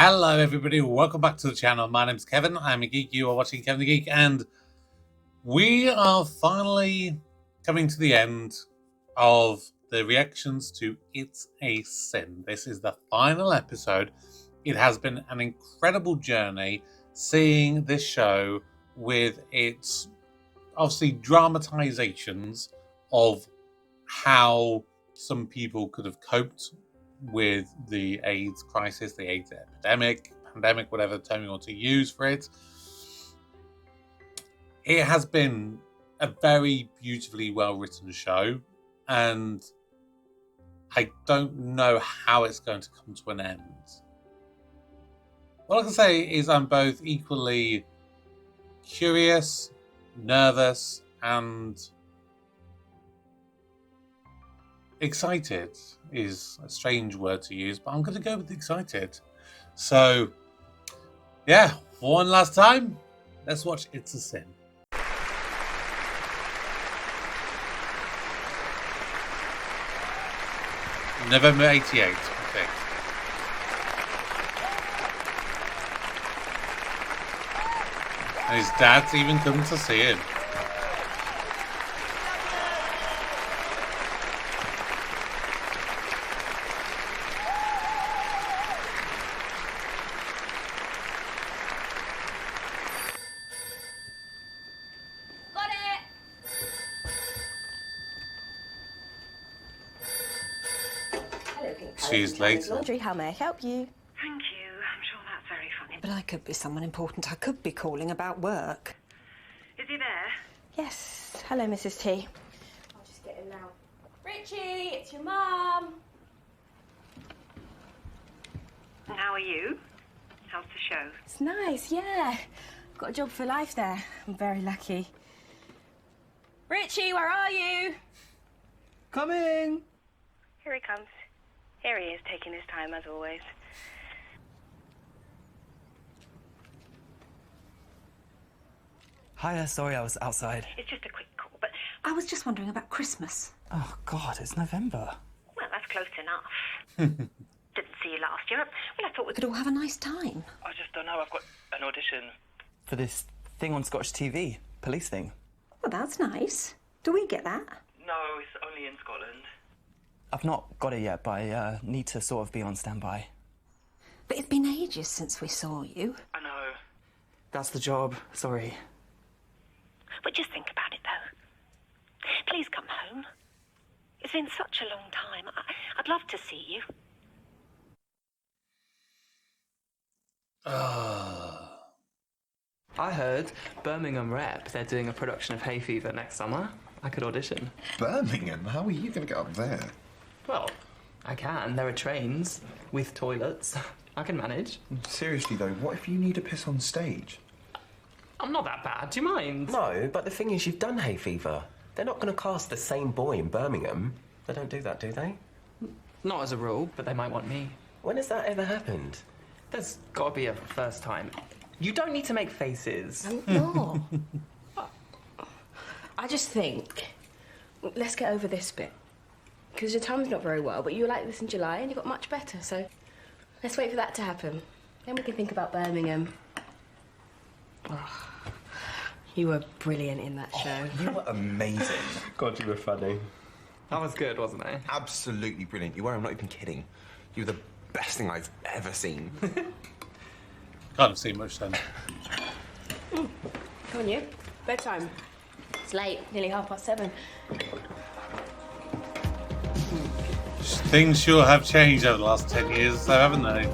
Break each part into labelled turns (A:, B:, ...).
A: Hello everybody, welcome back to the channel. My name's Kevin, I'm a geek, you are watching Kevin the Geek, and we are finally coming to the end of the reactions to It's a Sin. This is the final episode. It has been an incredible journey seeing this show with its obviously dramatizations of how some people could have coped with the AIDS crisis, the AIDS pandemic, whatever term you want to use for it. It has been a very beautifully well-written show, and I don't know how it's going to come to an end. What I can say is I'm both equally curious, nervous, and excited is a strange word to use, but I'm going to go with excited. So, yeah, for one last time, let's watch It's a Sin. November 88, I think. And his dad's even come to see him. She's late.
B: Laundry, how may I help you?
C: Thank you. I'm sure that's very funny.
D: But I could be someone important. I could be calling about work.
C: Is he there?
B: Yes. Hello, Mrs. T. I'll just get in now. Richie, it's your mum.
C: And how are you? How's the show?
B: It's nice, yeah. Got a job for life there. I'm very lucky. Richie, where are you?
E: Coming!
C: Here he comes. Here he is, taking his time as always.
E: Hiya, sorry I was outside.
C: It's just a quick call, but...
D: I was just wondering about Christmas.
E: Oh, God, it's November.
C: Well, that's close enough. Didn't see you last year. Well, I thought we
D: Could all have a nice time.
F: I just don't know. I've got an audition.
E: For this thing on Scottish TV, police thing.
D: Well, that's nice. Do we get that?
F: No, it's only in Scotland.
E: I've not got it yet, but I need to sort of be on standby.
D: But it's been ages since we saw you.
F: I know.
E: That's the job, sorry.
C: But just think about it, though. Please come home. It's been such a long time. I'd love to see you.
E: I heard Birmingham Rep, they're doing a production of Hay Fever next summer. I could audition.
G: Birmingham? How are you going to get up there?
E: Well, I can. There are trains with toilets. I can manage.
G: Seriously though, what if you need a piss on stage?
E: I'm not that bad, do you mind?
H: No, but the thing is, you've done Hay Fever. They're not going to cast the same boy in Birmingham. They don't do that, do they?
E: Not as a rule, but they might want me.
H: When has that ever happened?
E: There's got to be a first time. You don't need to make faces.
B: No. I just think, let's get over this bit. Because your time's not very well, but you were like this in July and you got much better, so let's wait for that to happen. Then we can think about Birmingham. Oh, you were brilliant in that show.
G: You were amazing.
H: God, you were funny.
E: That was good, wasn't it?
G: Absolutely brilliant. You were, I'm not even kidding. You were the best thing I've ever seen.
A: Can't have seen much then.
B: Come on, you. Bedtime. It's late, nearly 7:30.
A: Things sure have changed over the last 10 years or so, haven't they?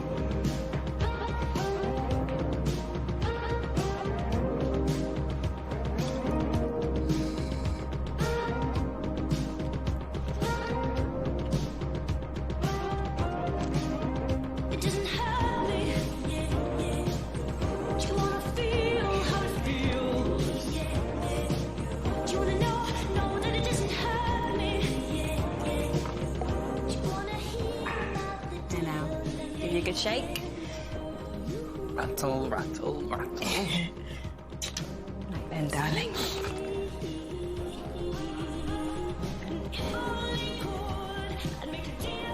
B: Good shake.
E: Rattle, rattle, rattle.
B: Right then, darling.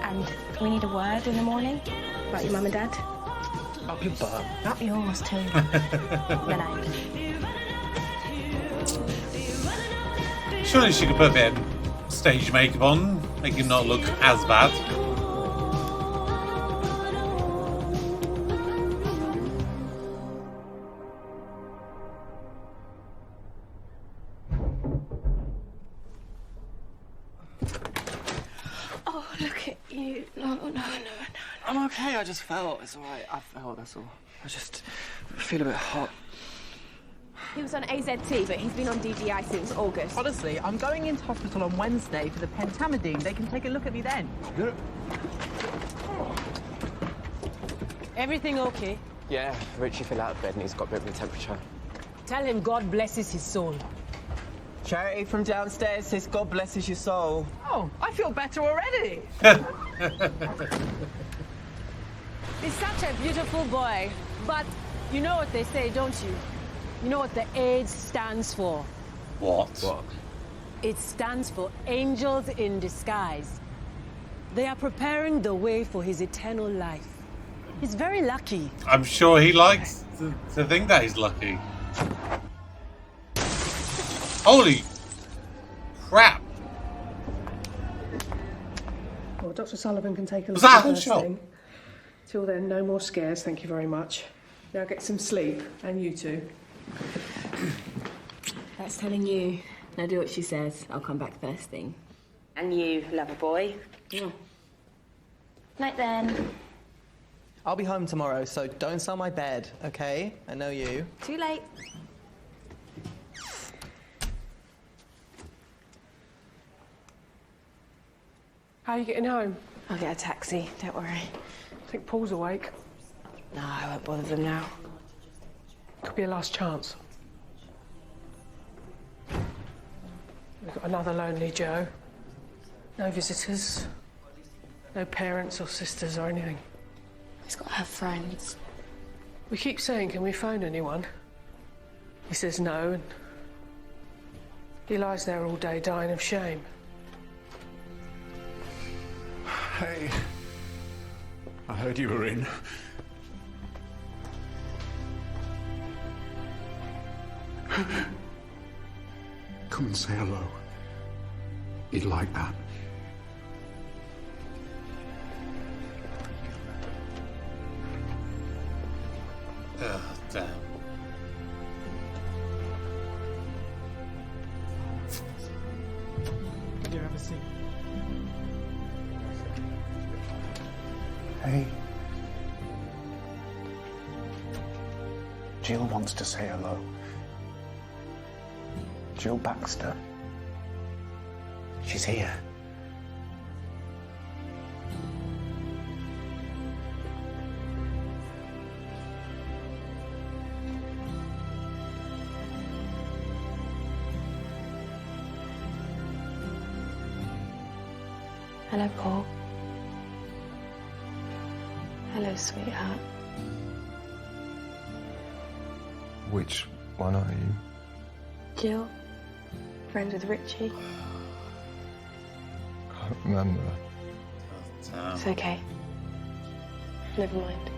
B: And we need a word in the morning about your mum and dad.
I: Up your butt.
B: Up yours too. Then
A: Surely she could put a bit of stage makeup on, make him not look as bad.
B: Oh, look at you. No.
I: I'm okay, I just fell. It's all right. I fell, that's all. I just feel a bit hot.
B: He was on AZT, but he's been on DGI since August.
J: Honestly, I'm going into hospital on Wednesday for the pentamidine. They can take a look at me then.
K: Everything okay?
H: Yeah, Richie fell out of bed and he's got a bit of a temperature.
K: Tell him God blesses his soul.
I: Charity from downstairs says God blesses your soul.
J: Oh, I feel better already.
K: He's such a beautiful boy. But you know what they say, don't you? You know what the AIDS stands for?
A: What?
K: It stands for Angels in Disguise. They are preparing the way for his eternal life. He's very lucky.
A: I'm sure he likes to think that he's lucky. Holy crap!
L: Well, Dr. Sullivan can take a
A: Was
L: look
A: that
L: at
A: her
L: first
A: shot?
L: thing. Till then, no more scares, thank you very much. Now get some sleep, and you too.
B: That's telling you. Now do what she says. I'll come back first thing. And you, lover boy. Yeah. Night then.
I: I'll be home tomorrow, so don't sell my bed, okay? I know you.
B: Too late.
L: How are you getting home?
B: I'll get a taxi, don't worry.
L: I think Paul's awake.
B: No, I won't bother them now.
L: Could be a last chance. We've got another lonely Joe. No visitors. No parents or sisters or anything.
B: He's got to have friends.
L: We keep saying, can we phone anyone? He says no, and he lies there all day dying of shame.
M: Hey, I heard you were in. Come and say hello. He'd like that.
A: Ugh, damn.
I: Could you have a seat?
M: Hey. Jill wants to say hello. Jill Baxter. She's here.
B: Hello, Paul. Hello, sweetheart.
H: Which one are you?
B: Jill? Friends with Richie?
H: Can't remember.
B: It's okay. Never mind.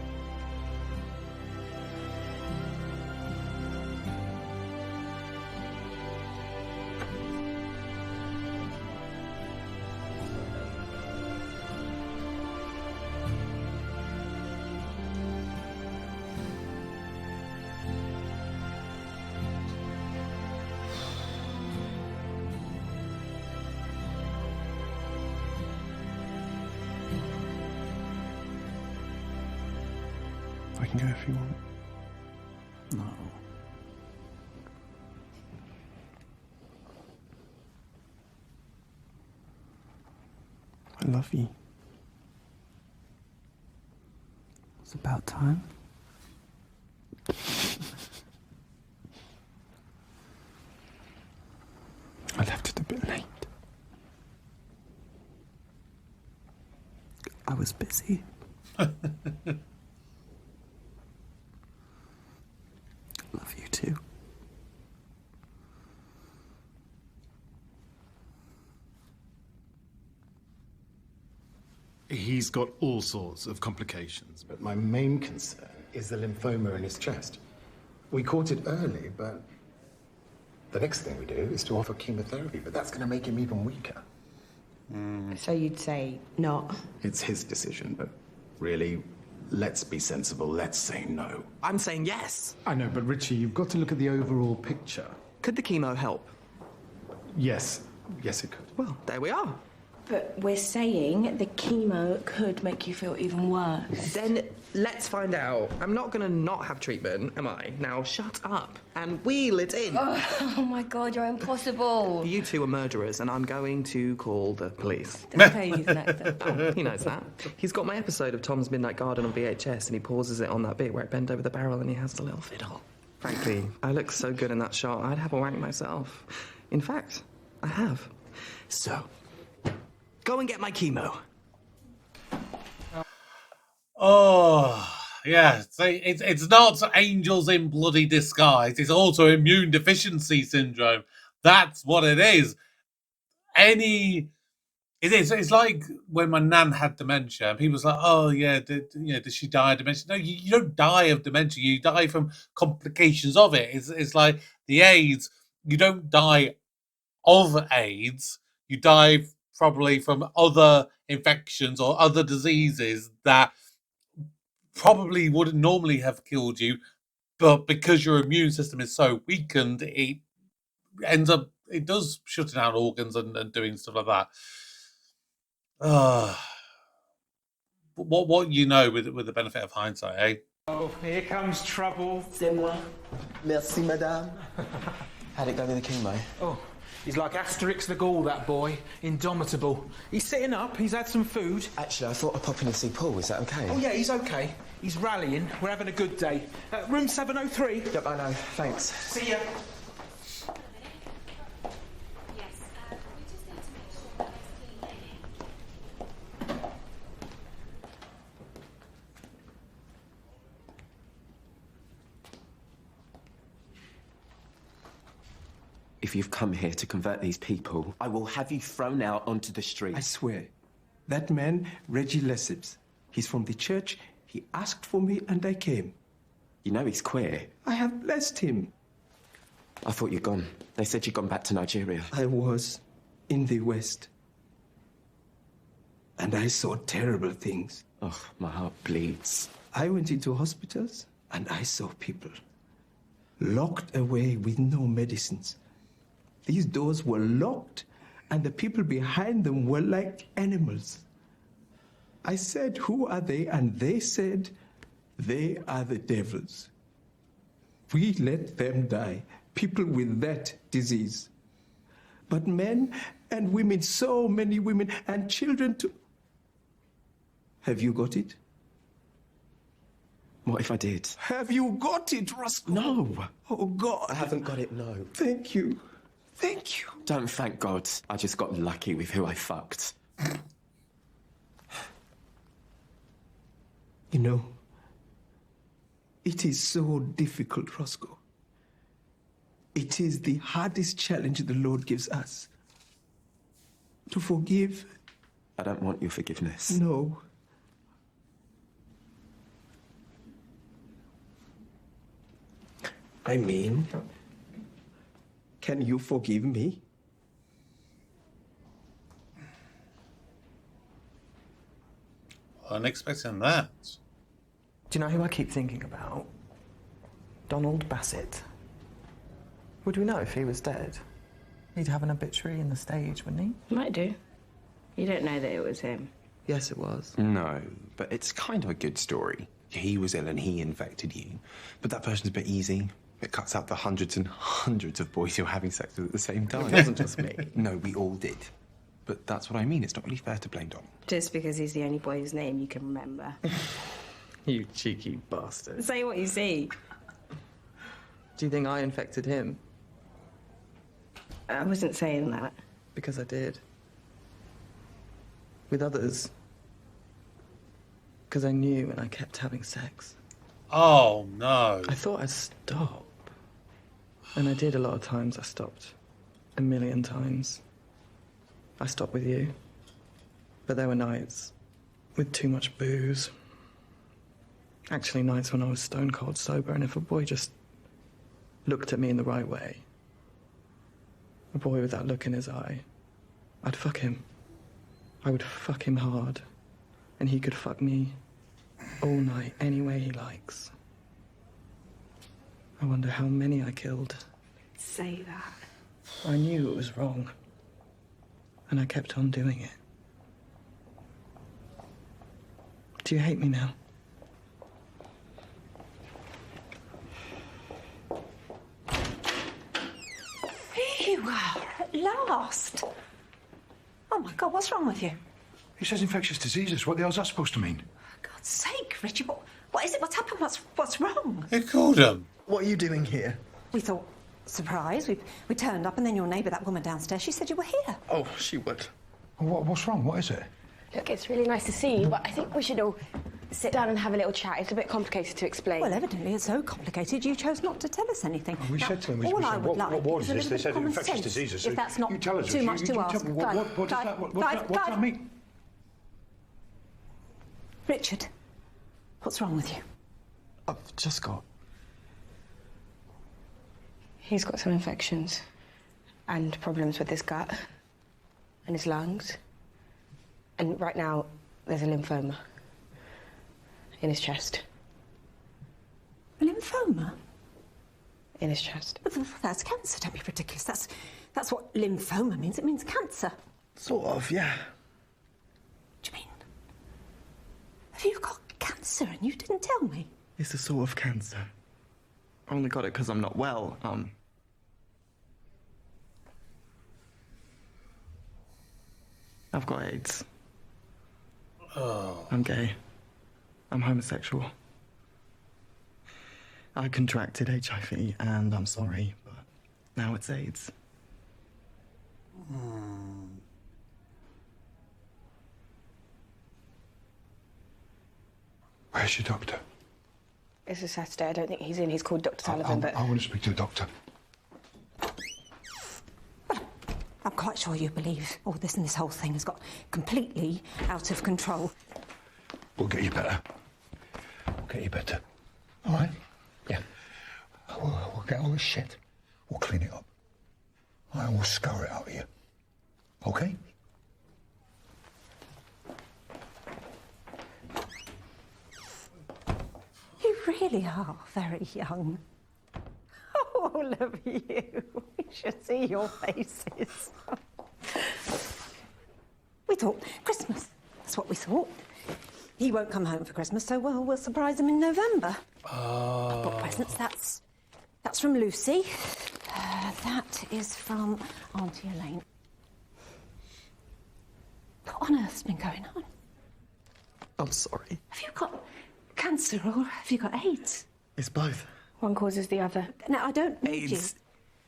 M: I can go if you want. No. I love you. It's about time. I left it a bit late. I was busy. Love you too.
N: He's got all sorts of complications, but my main concern is the lymphoma in his chest. We caught it early, but the next thing we do is to offer chemotherapy, but that's going to make him even weaker.
B: So you'd say not?
N: It's his decision, but really, let's be sensible. Let's say no.
E: I'm saying yes.
M: I know, but Richie, you've got to look at the overall picture.
E: Could the chemo help?
M: Yes. Yes, it could.
E: Well, there we are.
B: But we're saying the chemo could make you feel even worse.
E: Then let's find out. I'm not going to not have treatment, am I? Now shut up and wheel it in.
B: Oh my God, you're impossible.
E: You two are murderers, and I'm going to call the police.
B: Don't tell you he's an actor.
E: Oh, he knows that. He's got my episode of Tom's Midnight Garden on VHS, and he pauses it on that bit where it bent over the barrel and he has the little fiddle. Frankly, I look so good in that shot, I'd have a wank myself. In fact, I have. So, go and get my chemo.
A: Oh, yeah. It's not angels in bloody disguise. It's also immune deficiency syndrome. That's what it is. It's like when my nan had dementia, and people was like, "Oh yeah, did she die of dementia?" No, you don't die of dementia. You die from complications of it. It's like the AIDS. You don't die of AIDS. You die probably from other infections or other diseases that probably wouldn't normally have killed you, but because your immune system is so weakened, it does shutting down organs and doing stuff like that. What you know with the benefit of hindsight, eh?
O: Oh, here comes trouble.
H: C'est moi. Merci, madame. How'd it go with the chemo?
O: Oh, he's like Asterix the Gaul, that boy. Indomitable. He's sitting up, he's had some food.
H: Actually, I thought I'd pop in and see Paul. Is that okay?
O: Oh, yeah, he's okay. He's rallying. We're having a good day. Room 703.
H: Yep, I know. Thanks.
O: See ya.
H: If you've come here to convert these people, I will have you thrown out onto the street.
P: I swear. That man, Reggie Lesseps, he's from the church. He asked for me and I came.
H: You know he's queer.
P: I have blessed him.
H: I thought you'd gone. They said you'd gone back to Nigeria.
P: I was in the West. And I saw terrible things.
H: Oh, my heart bleeds.
P: I went into hospitals and I saw people locked away with no medicines. These doors were locked, and the people behind them were like animals. I said, "Who are they?" And they said, "They are the devils. We let them die, people with that disease. But men and women, so many women and children too." Have you got it?
H: What if I did?
P: Have you got it, Roscoe?
H: No.
P: Oh, God.
H: I haven't got it, no.
P: Thank you. Thank you.
H: Don't thank God. I just got lucky with who I fucked.
P: You know, it is so difficult, Roscoe. It is the hardest challenge the Lord gives us. To forgive.
H: I don't want your forgiveness.
P: No. I mean, can you forgive me?
A: Unexpecting that.
E: Do you know who I keep thinking about? Donald Bassett. Would we know if he was dead? He'd have an obituary in the stage, wouldn't he?
B: Might do. You don't know that it was him.
E: Yes, it was.
G: No, but it's kind of a good story. He was ill and he infected you. But that version's a bit easy. It cuts out the hundreds and hundreds of boys who are having sex with at the same time.
E: It wasn't just me.
G: No, we all did. But that's what I mean. It's not really fair to blame Don.
B: Just because he's the only boy whose name you can remember.
E: You cheeky bastard.
B: Say what you see.
E: Do you think I infected him?
B: I wasn't saying that.
E: Because I did. With others. Because I knew and I kept having sex.
A: Oh, no.
E: I thought I'd stop. And I did a lot of times. I stopped. 1,000,000 times. I stopped with you. But there were nights with too much booze. Actually, nights when I was stone cold sober, and if a boy just looked at me in the right way, a boy with that look in his eye, I'd fuck him. I would fuck him hard, and he could fuck me all night, any way he likes. I wonder how many I killed.
D: Say that.
E: I knew it was wrong, and I kept on doing it. Do you hate me now?
D: Here you are, at last. Oh my God, what's wrong with you?
M: He says infectious diseases. What the hell's that supposed to mean?
D: For God's sake, Richie, what is it? What's happened? What's wrong?
A: Who called him?
P: What are you doing here?
D: We thought, surprise, we turned up and then your neighbour, that woman downstairs, she said you were here.
P: Oh, she would.
M: What's wrong? What is it?
B: Look, it's really nice to see you, but I think we should all sit down and have a little chat. It's a bit complicated to explain.
D: Well, evidently it's so complicated you chose not to tell us anything.
M: Well, we said to them,
D: all I would like
M: what was
D: is a
M: this?
D: little
M: They
D: bit
M: said
D: of common
M: infectious
D: sense,
M: diseases.
D: if that's not
M: you tell us.
D: too much to ask.
M: What does that mean?
D: Richard, what's wrong with you?
E: I've just got...
B: He's got some infections and problems with his gut and his lungs. And right now, there's a lymphoma in his chest.
D: A lymphoma?
B: In his chest.
D: But that's cancer, don't be ridiculous. That's what lymphoma means. It means cancer.
P: Sort of, yeah.
D: What do you mean? Have you got cancer and you didn't tell me?
E: It's a sort of cancer. I only got it because I'm not well. I've got AIDS.
A: Oh.
E: I'm gay. I'm homosexual. I contracted HIV, and I'm sorry, but now it's AIDS.
M: Where's your doctor?
B: It's a Saturday. I don't think he's in. He's called Dr. Sullivan, but...
M: I want to speak to the doctor.
D: I'm quite sure you believe all this and this whole thing has got completely out of control.
M: We'll get you better. We'll get you better. All right? Yeah. We'll get all this shit. We'll clean it up. All right, we'll scour it out of you. Okay?
D: You really are very young. All of you. We should see your faces. We thought Christmas. That's what we thought. He won't come home for Christmas, so we'll surprise him in November. I've got presents. That's from Lucy. That is from Auntie Elaine. What on earth's been going on?
E: I'm sorry.
D: Have you got cancer or have you got AIDS?
E: It's both.
B: One causes the other.
D: No, I don't need
E: AIDS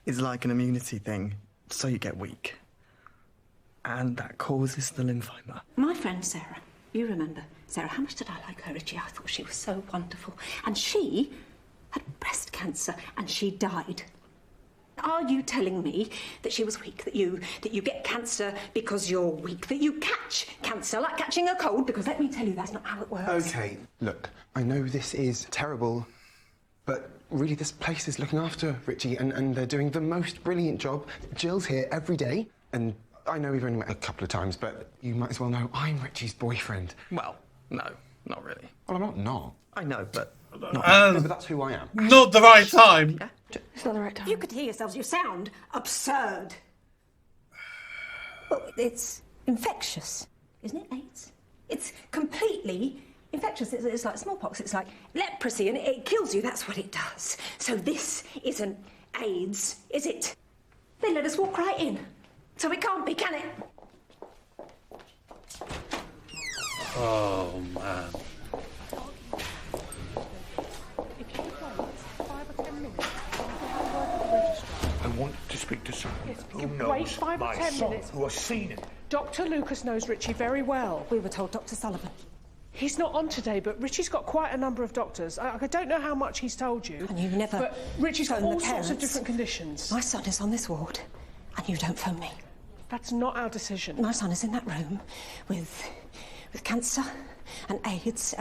E: is like an immunity thing, so you get weak. And that causes the lymphoma.
D: My friend Sarah, you remember Sarah, how much did I like her, Richie? I thought she was so wonderful. And she had breast cancer and she died. Are you telling me that she was weak, that you get cancer because you're weak, that you catch cancer like catching a cold? Because let me tell you, that's not how it works.
G: Okay, look, I know this is terrible, but really this place is looking after Richie and they're doing the most brilliant job. Jill's here every day, and I know we've only met a couple of times, but you might as well know I'm Richie's boyfriend.
E: Well, no, not really.
G: Well, I'm not.
E: I know, but...
G: No, but that's who I am.
A: Not the right time.
E: Yeah?
B: It's not the right time.
D: You could hear yourselves. You sound absurd. Well, it's infectious, isn't it, AIDS? It's completely infectious. It's like smallpox. It's like leprosy, and it kills you. That's what it does. So this isn't AIDS, is it? They let us walk right in. So it can't be, can it?
A: Oh, man.
M: I want to speak to someone who
L: Wait
M: knows
L: 5 or
M: my
L: 10
M: son,
L: minutes.
M: who has seen it.
L: Dr. Lucas knows Richie very well.
D: We were told Dr. Sullivan.
L: He's not on today, but Richie's got quite a number of doctors. I don't know how much he's told you.
D: And you never
L: But Richie's got
D: phone the
L: all sorts of
D: parents.
L: different conditions.
D: My son is on this ward, and you don't phone me.
L: That's not our decision.
D: My son is in that room with cancer and AIDS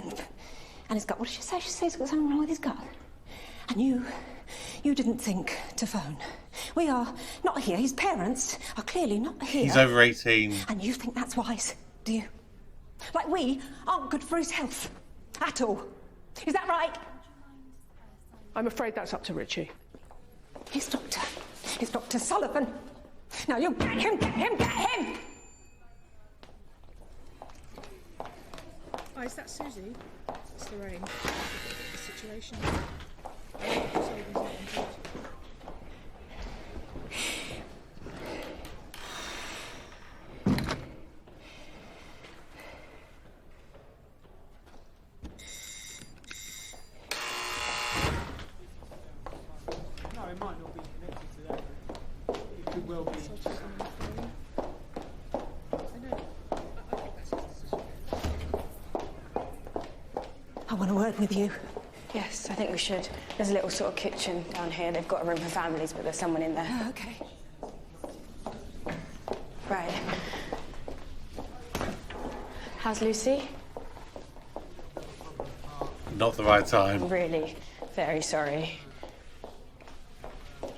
D: And he's got, what did she say? She says he's got something wrong with his gut. And you didn't think to phone. We are not here. His parents are clearly not here.
A: He's over 18.
D: And you think that's wise, do you? Like we aren't good for his health at all. Is that right?
L: I'm afraid that's up to Richie.
D: His doctor. It's Dr. Sullivan. Now you get him, get him, get him!
Q: Oh, is that Susie? It's Lorraine. The situation.
I: No, it might not be connected to that. It could well be.
D: I want a word with you.
B: Yes, I think we should. There's a little sort of kitchen down here. They've got a room for families, but there's someone in there.
D: Oh, okay.
B: Right. How's Lucy?
A: Not the right time.
B: I'm really very sorry. Do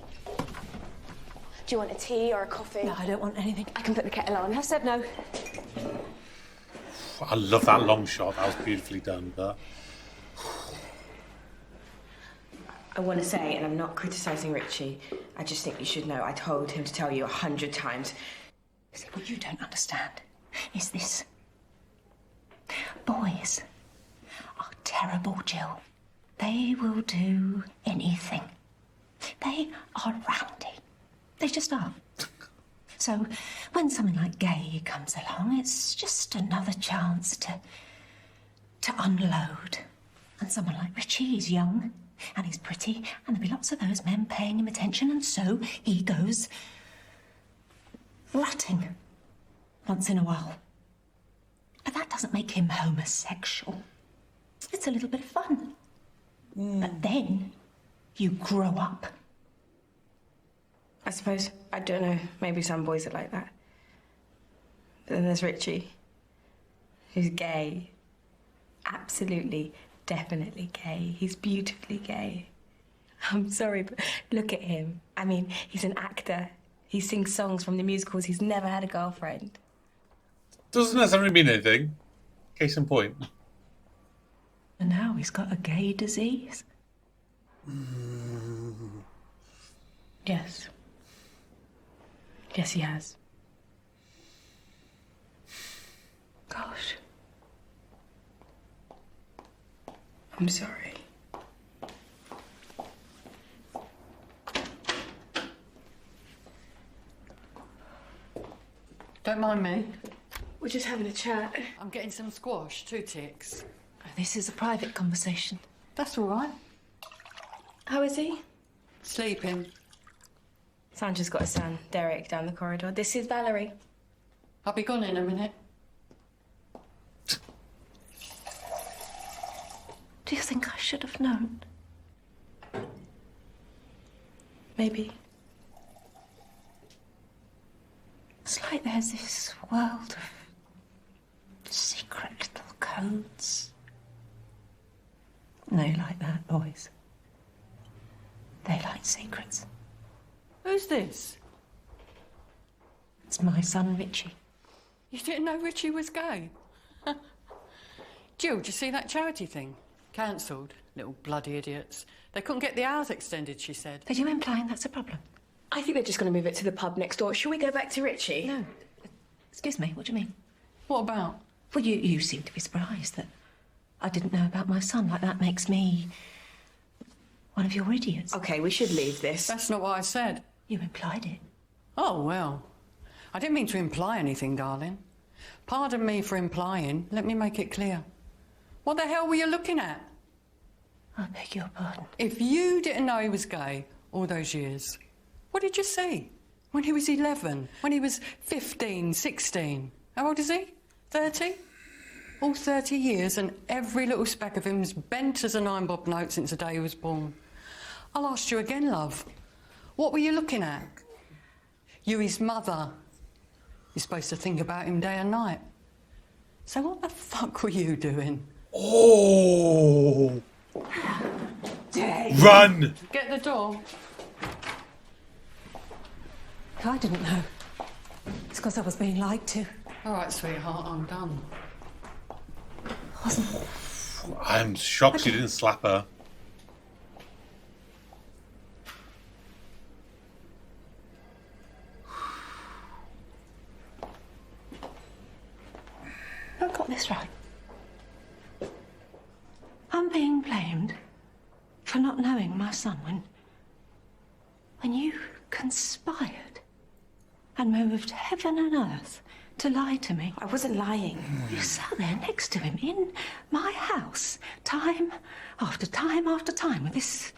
B: you want a tea or a coffee?
D: No, I don't want anything.
B: I can put the kettle on.
D: I said no.
A: I love that long shot. That was beautifully done, but...
B: I want to say, and I'm not criticising Richie, I just think you should know I told him to tell you 100 times.
D: See, what you don't understand is this. Boys are terrible, Jill. They will do anything. They are rowdy. They just are. So when something like Gay comes along, it's just another chance to unload. And someone like Richie, he's young and he's pretty, and there'll be lots of those men paying him attention, and so he goes rutting once in a while. But that doesn't make him homosexual. It's a little bit of fun. But then you grow up.
B: I suppose, I don't know, maybe some boys are like that. But then there's Richie, who's gay. Absolutely, definitely gay. He's beautifully gay. I'm sorry, but look at him. I mean, he's an actor. He sings songs from the musicals. He's never had a girlfriend.
A: Doesn't necessarily mean anything. Case in point.
D: And now he's got a gay disease.
B: Yes. Yes, he has.
D: Gosh.
B: I'm sorry.
R: Don't mind me.
B: We're just having a chat.
R: I'm getting some squash, 2 ticks.
D: This is a private conversation.
R: That's all right.
B: How is he?
R: Sleeping.
B: Sandra's got a son, Derek, down the corridor. This is Valerie.
R: I'll be gone in a minute.
D: Do you think I should have known?
B: Maybe.
D: It's like there's this world of secret little codes. They like that, boys. They like secrets.
R: Who's this?
D: It's my son, Richie.
R: You didn't know Richie was gay? Jill, did you see that charity thing? Cancelled. Little bloody idiots. They couldn't get the hours extended, she said.
D: Are you implying that's a problem?
B: I think they're just going to move it to the pub next door. Shall we go back to Richie?
D: No. Excuse me, what do you mean?
R: What about?
D: Well, you seem to be surprised that I didn't know about my son. Like, that makes me one of your idiots.
B: OK, we should leave this.
R: That's not what I said.
D: You implied it.
R: Oh, well. I didn't mean to imply anything, darling. Pardon me for implying. Let me make it clear. What the hell were you looking at?
D: I beg your pardon.
R: If you didn't know he was gay all those years, what did you see? When he was 11? When he was 15, 16? How old is he? 30? All 30 years, and every little speck of him's bent as a 9-bob note since the day he was born. I'll ask you again, love. What were you looking at? You his mother. You're supposed to think about him day and night. So what the fuck were you doing?
A: Oh! Run!
R: Get the door.
D: I didn't know. It's because I was being lied to.
R: All right, sweetheart, I'm done.
D: Wasn't.
A: I'm shocked she didn't slap her.
D: I've got this right. I'm being blamed for not knowing my son when you conspired and moved heaven and earth to lie to me.
B: I wasn't lying.
D: You sat there next to him in my house, time after time after time, with this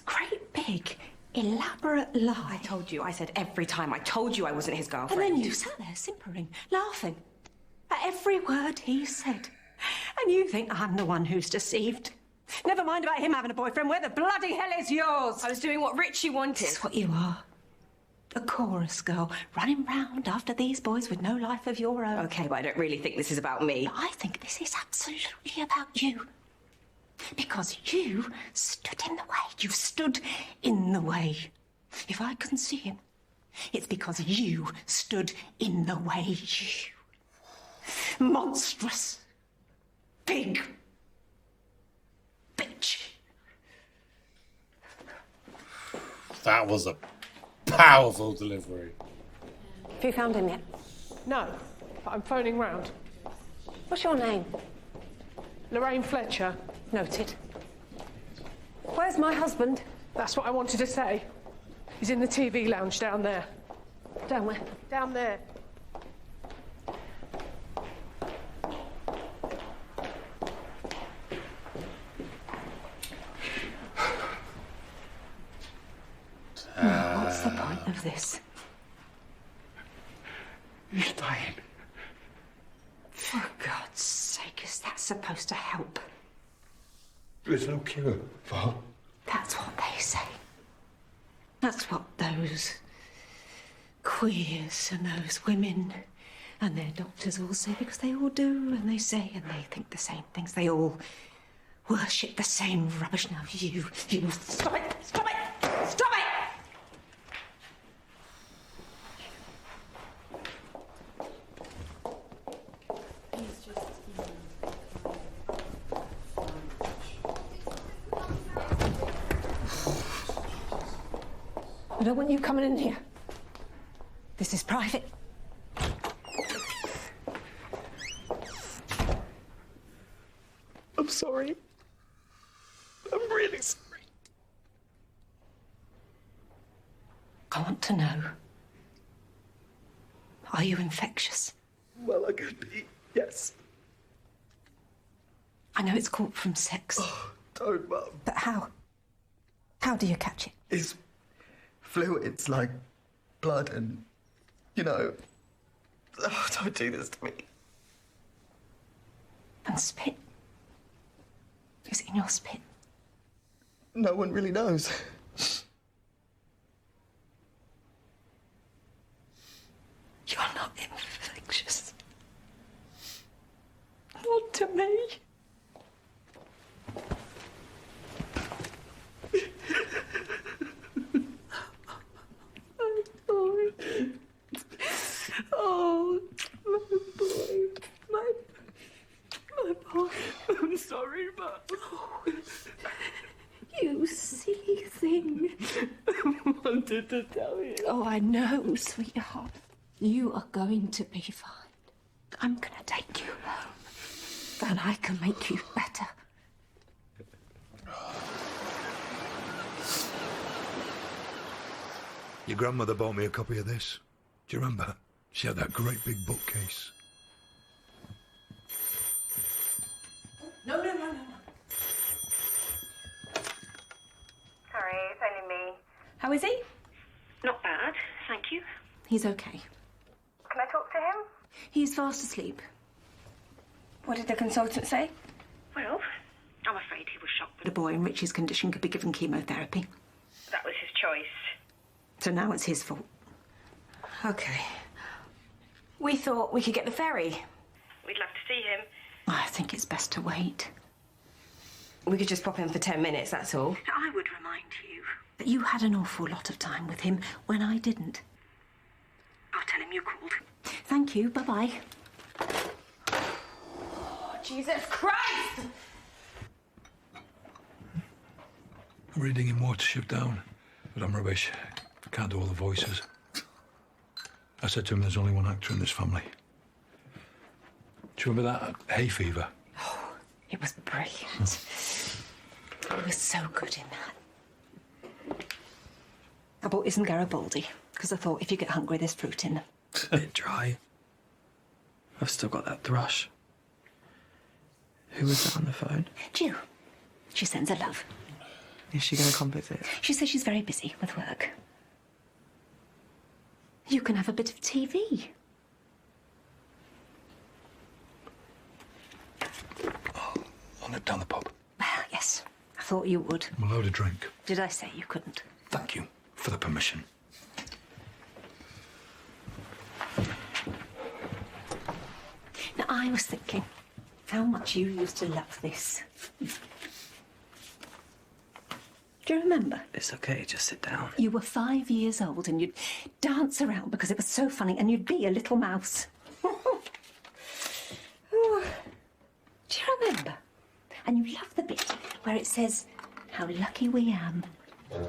D: great big elaborate lie.
B: I told you. I said every time. I told you I wasn't his girlfriend.
D: And then you sat there simpering, laughing at every word he said. And you think I'm the one who's deceived. Never mind about him having a boyfriend. Where the bloody hell is yours?
B: I was doing what Richie wanted.
D: That's what you are. A chorus girl, running round after these boys with no life of your own.
B: Okay, but I don't really think this is about me.
D: I think this is absolutely about you. Because you stood in the way. You stood in the way. If I couldn't see him, it's because you stood in the way. You monstrous, big bitch.
A: That was a powerful delivery.
D: Have you found him yet?
L: No, but I'm phoning round.
D: What's your name?
L: Lorraine Fletcher.
D: Noted. Where's my husband?
L: That's what I wanted to say. He's in the TV lounge down there.
D: Down where?
L: Down there.
D: What's the point of this?
M: He's dying.
D: For God's sake, is that supposed to help?
M: There's no cure, Val.
D: That's what they say. That's what those queers and those women and their doctors all say, because they all do, and they say, and they think the same things. They all worship the same rubbish. Now you... Stop it! Stop it! Stop it! I don't want you coming in here. This is private.
E: I'm sorry. I'm really sorry.
D: I want to know. Are you infectious?
E: Well, I could be, yes.
D: I know it's caught from sex.
E: Oh, don't, Mum.
D: But how? How do you catch it?
E: It's fluids like blood and, you know... Oh, don't do this to me.
D: And spit? Is it in your spit?
E: No one really knows.
D: You're not infectious. Not to me. Oh, my boy. My boy. I'm sorry, but... You silly thing.
E: I wanted to tell you.
D: Oh, I know, sweetheart. You are going to be fine. I'm going to take you home. And I can make you better.
M: Your grandmother bought me a copy of this. Do you remember? She had that great big bookcase.
B: No. Sorry, it's only me. How is he?
C: Not bad, thank you.
D: He's okay.
B: Can I talk to him?
D: He's fast asleep.
B: What did the consultant say?
C: Well, I'm afraid he was shocked.
D: But a boy in Richie's condition could be given chemotherapy.
C: That was his choice.
D: So now it's his fault.
B: Okay. We thought we could get the ferry.
C: We'd love to see him.
D: I think it's best to wait.
B: We could just pop in for 10 minutes, that's all.
D: I would remind you that you had an awful lot of time with him when I didn't. I'll tell him you called. Thank you. Bye-bye.
B: Oh, Jesus Christ!
M: I'm reading in Watership down, but I'm rubbish. Can't do all the voices. I said to him, there's only one actor in this family. Do you remember that hay fever?
D: Oh, it was brilliant. He was so good in that. I bought you some Garibaldi, because I thought if you get hungry, there's fruit in them.
E: A bit dry. I've still got that thrush. Who was that on the phone?
D: Jill. She sends her love.
E: Is she going to come visit?
D: She says she's very busy with work. You can have a bit of TV.
M: I'll nip down the pub.
D: Well, yes. I thought you would.
M: I'm allowed a drink.
D: Did I say you couldn't?
M: Thank you for the permission.
D: Now, I was thinking how much you used to love this. Do you remember?
E: It's okay, just sit down.
D: You were 5 years old and you'd dance around because it was so funny and you'd be a little mouse. Oh. Do you remember? And you love the bit where it says, how lucky we am.
S: A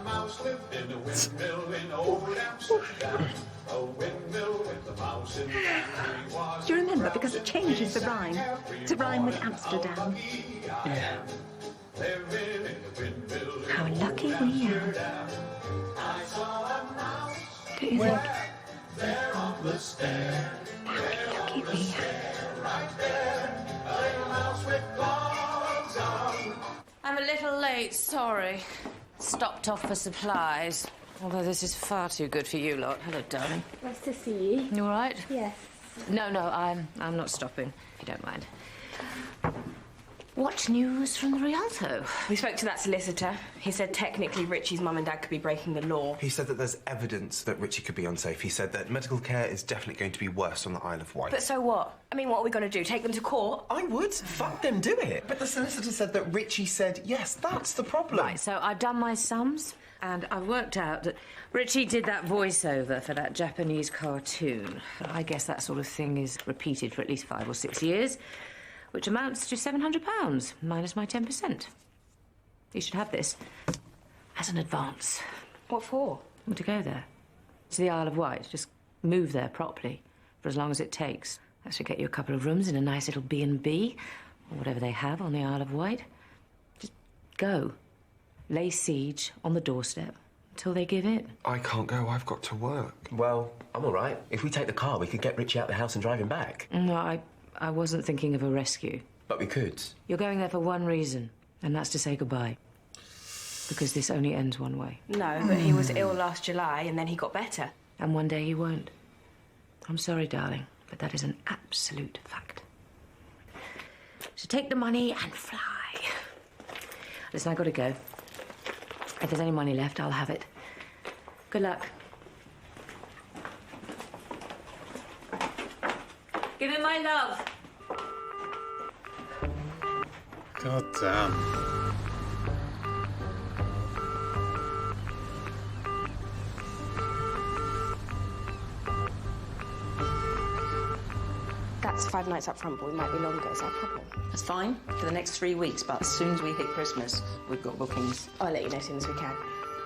S: mouse lived in a windmill in old Amsterdam. A windmill with a mouse in the family was.
D: Do you remember? Because it changes the rhyme to rhyme with Amsterdam.
E: Yeah.
D: How lucky we are. Don't you think?
S: There on the stair.
D: How lucky we are.
S: Right there. A little mouse with gloves on.
T: I'm a little late, sorry. Stopped off for supplies. Although this is far too good for you lot. Hello, darling.
B: Nice to see you.
T: You all right?
B: Yes.
T: No, I'm not stopping, if you don't mind. What news from the Rialto?
B: We spoke to that solicitor. He said technically Richie's mum and dad could be breaking the law.
H: He said that there's evidence that Richie could be unsafe. He said that medical care is definitely going to be worse on the Isle of Wight.
B: But so what? I mean, what are we going to do? Take them to court?
H: I would. Fuck them, do it. But the solicitor said that Richie said, yes, that's the problem.
T: Right, so I've done my sums, and I've worked out that Richie did that voiceover for that Japanese cartoon. I guess that sort of thing is repeated for at least 5 or 6 years, which amounts to £700, minus my 10%. You should have this as an advance.
B: What for?
T: Well, to go there. To the Isle of Wight. Just move there properly for as long as it takes. That should get you a couple of rooms in a nice little B&B, or whatever they have on the Isle of Wight. Just go. Lay siege on the doorstep until they give in.
H: I can't go. I've got to work. Well, I'm all right. If we take the car, we could get Richie out the house and drive him back.
T: No, I wasn't thinking of a rescue.
H: But we could.
T: You're going there for one reason, and that's to say goodbye. Because this only ends one way.
B: No, but he was ill last July and then he got better.
T: And one day he won't. I'm sorry, darling, but that is an absolute fact. So take the money and fly. Listen, I've got to go. If there's any money left, I'll have it. Good luck. Give him my love.
A: God damn.
B: That's 5 nights up front, but we might be longer. Is that a problem?
U: That's fine for the next 3 weeks, but as soon as we hit Christmas, we've got bookings.
B: I'll let you know as soon as we can.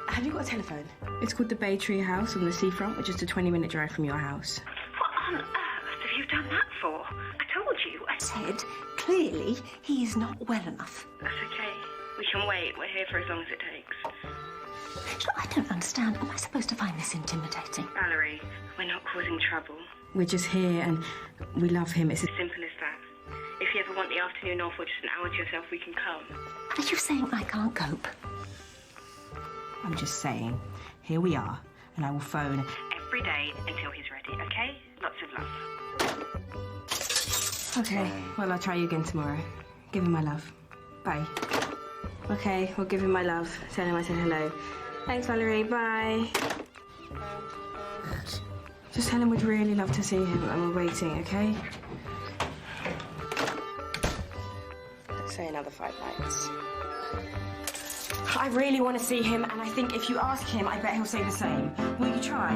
B: Have you got a telephone? It's called the Bay Tree House on the seafront, which is a 20-minute drive from your house.
C: What on earth have you done that for? I told you. I
D: said, clearly, he is not well enough.
C: That's okay. We can wait. We're here for as long as it takes.
D: Look, I don't understand. Am I supposed to find this intimidating?
C: Valerie, we're not causing trouble.
B: We're just here and we love him. It's
C: As simple as that. If you ever want the afternoon off or just an hour to yourself, we can come.
D: Are you saying I can't cope?
B: I'm just saying, here we are, and I will phone
C: Every day until he's ready, okay? Lots of love.
B: Okay, well, I'll try you again tomorrow. Give him my love. Bye. Okay, well, give him my love. Tell him I said hello. Thanks, Valerie. Bye. Just tell him we'd really love to see him and we're waiting, okay? say another 5 nights. I really want to see him, and I think if you ask him, I bet he'll say the same. Will you try?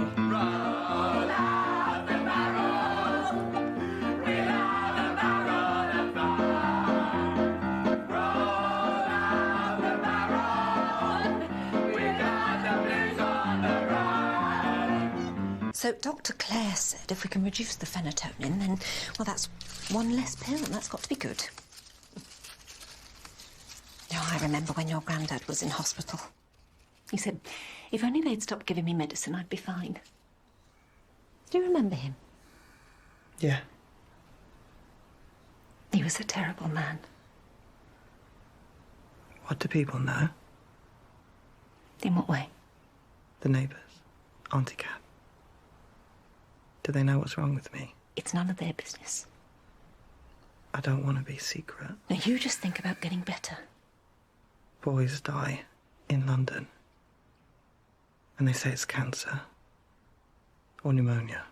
D: So Dr. Clare said if we can reduce the phenatonin, then, well, that's one less pill, and that's got to be good. Oh, I remember when your granddad was in hospital. He said, if only they'd stop giving me medicine, I'd be fine. Do you remember him?
E: Yeah.
D: He was a terrible man.
E: What do people know?
D: In what way?
E: The neighbours. Auntie Cat. Do they know what's wrong with me?
D: It's none of their business.
E: I don't want to be secret.
D: Now, you just think about getting better.
E: Boys die in London. And they say it's cancer. Or pneumonia.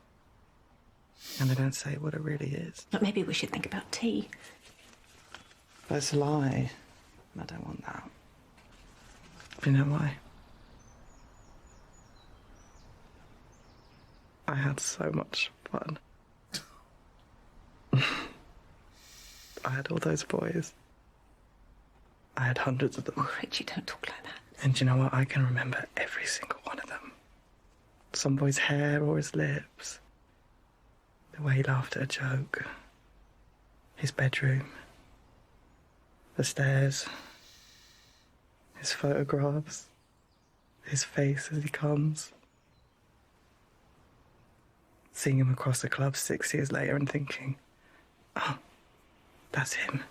E: And they don't say what it really is.
D: But maybe we should think about tea.
E: But it's a lie. I don't want that. Do you know why? I had so much fun. I had all those boys. I had hundreds of them.
D: Oh, Richie, don't talk like that.
E: And do you know what? I can remember every single one of them. Some boy's hair or his lips. The way he laughed at a joke. His bedroom. The stairs. His photographs. His face as he comes. Seeing him across the club 6 years later and thinking, oh, that's him.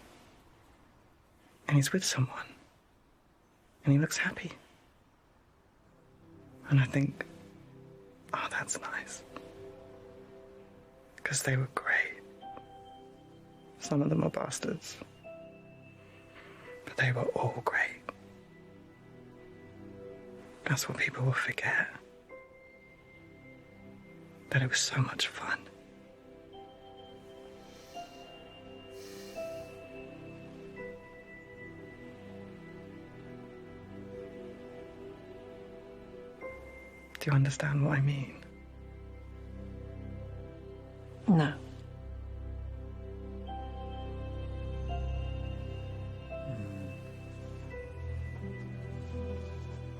E: And he's with someone. And he looks happy. And I think, oh, that's nice. Because they were great. Some of them are bastards. But they were all great. That's what people will forget. That it was so much fun. Do you understand what I mean?
D: No.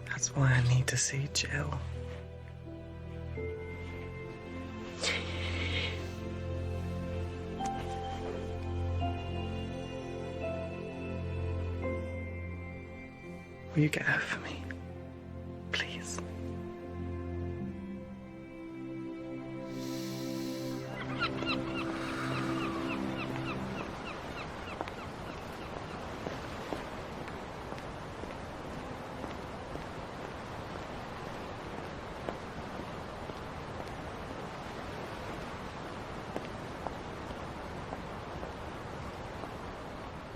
E: That's why I need to see Jill. Will you get her for me? Please.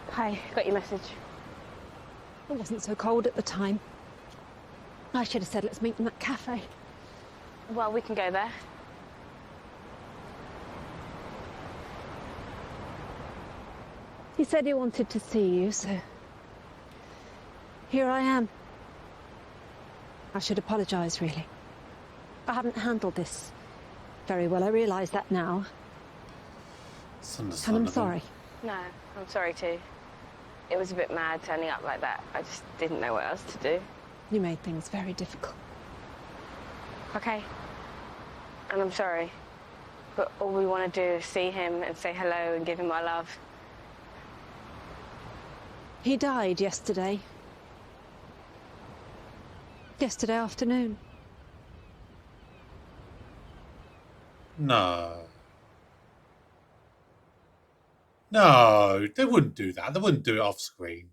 B: Hi, got your message.
D: It wasn't so cold at the time. I should have said let's meet in that cafe.
B: Well, we can go there.
D: He said he wanted to see you, so here I am. I should apologise, really. I haven't handled this very well. I realise that now.
A: It's
D: And
A: understandable.
D: I'm sorry.
B: No, I'm sorry too. It was a bit mad turning up like that. I just didn't know what else to do.
D: You made things very difficult.
B: Okay. And I'm sorry. But all we want to do is see him and say hello and give him our love.
D: He died yesterday. Yesterday afternoon.
A: No. No, they wouldn't do that. They wouldn't do it off screen.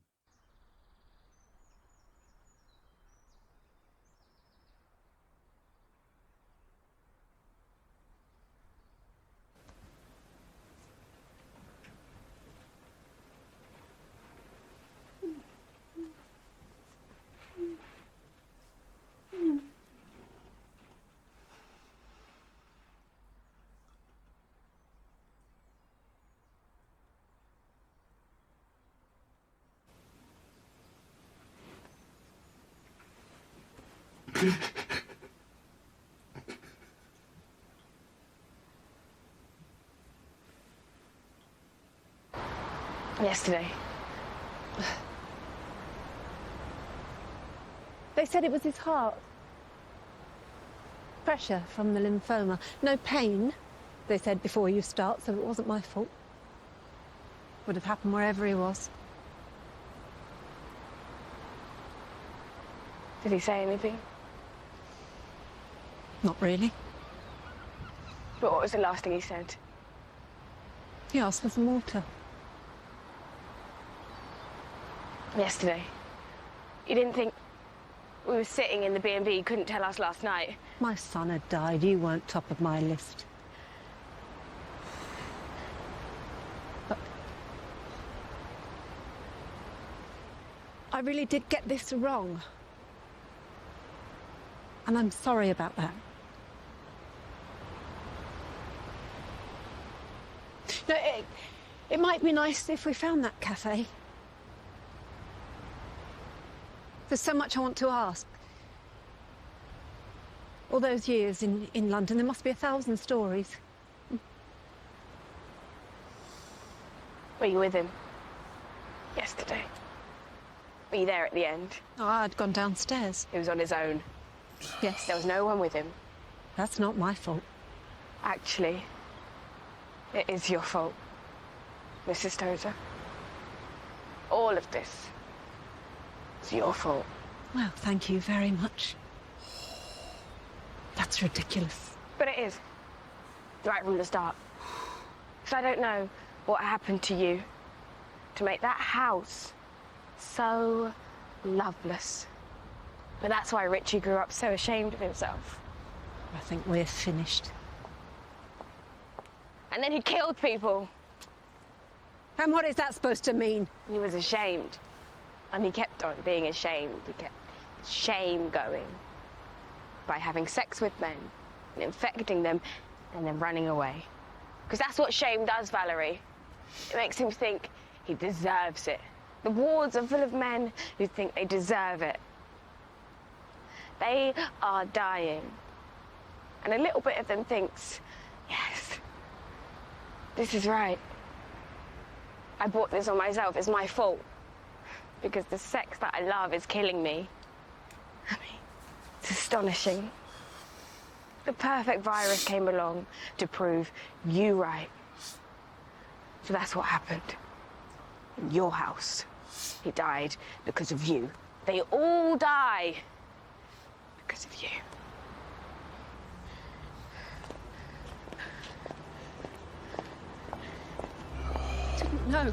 B: Yesterday.
D: They said it was his heart. Pressure from the lymphoma. No pain, they said before you start, so it wasn't my fault. Would have happened wherever he was.
B: Did he say anything?
D: Not really.
B: But what was the last thing he said?
D: He asked for some water.
B: Yesterday. You didn't think we were sitting in the B&B, you couldn't tell us last night?
D: My son had died. You weren't top of my list. But I really did get this wrong. And I'm sorry about that. No, it might be nice if we found that cafe. There's so much I want to ask. All those years in London, there must be 1,000 stories.
B: Were you with him? Yesterday? Were you there at the end?
D: Oh, I'd gone downstairs.
B: He was on his own?
D: Yes.
B: There was no one with him?
D: That's not my fault.
B: Actually, it is your fault, Mrs. Tozer. All of this is your fault.
D: Well, thank you very much. That's ridiculous.
B: But it is. Right from the start. Because I don't know what happened to you to make that house so loveless. But that's why Richie grew up so ashamed of himself.
D: I think we're finished.
B: And then he killed people.
D: And what is that supposed to mean?
B: He was ashamed. And he kept on being ashamed. He kept shame going. By having sex with men, and infecting them, and then running away. Because that's what shame does, Valerie. It makes him think he deserves it. The wards are full of men who think they deserve it. They are dying. And a little bit of them thinks, yes, this is right. I brought this on myself, it's my fault. Because the sex that I love is killing me. I mean, it's astonishing. The perfect virus came along to prove you right. So that's what happened. In your house. He died because of you. They all die because of you.
D: Didn't know.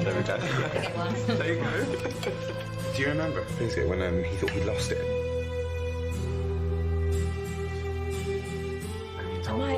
G: There we go. There you go. Do you remember, Lucy, when he thought he lost it?
B: Am I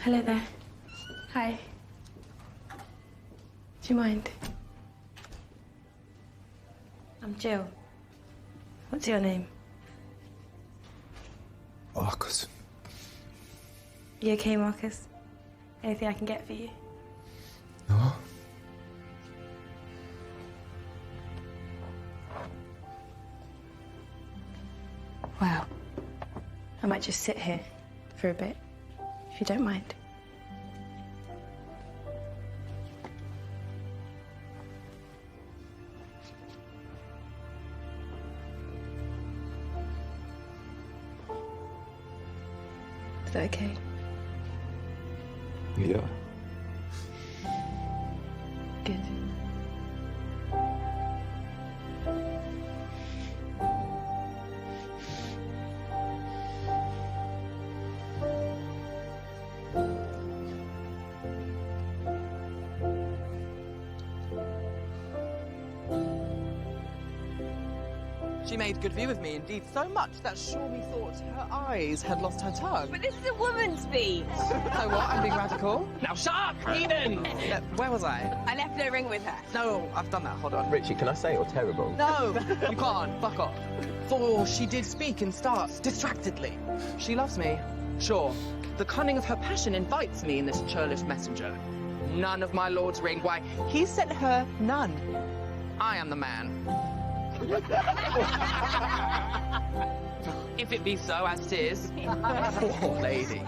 B: Hello there. Hi. Do you mind? I'm Jill. What's your name?
M: Marcus.
B: You okay, Marcus? Anything I can get for you?
M: No?
B: Wow. I might just sit here for a bit, if you don't mind. Is that okay?
M: Yeah.
B: Good.
J: She made good view of me, indeed, so much that Shawmy thought her eyes had lost her tongue.
U: But this is a woman's speech.
J: So what? I'm being radical? Now shut up, Eden! Where was I?
U: I left no ring with her.
J: No, I've done that. Hold on.
H: Richie, can I say you're terrible?
J: No, you can't. Fuck off. For she did speak in starts, distractedly. She loves me, sure. The cunning of her passion invites me in this churlish messenger. None of my lord's ring. Why, he sent her none. I am the man. If it be so as 'tis, poor lady,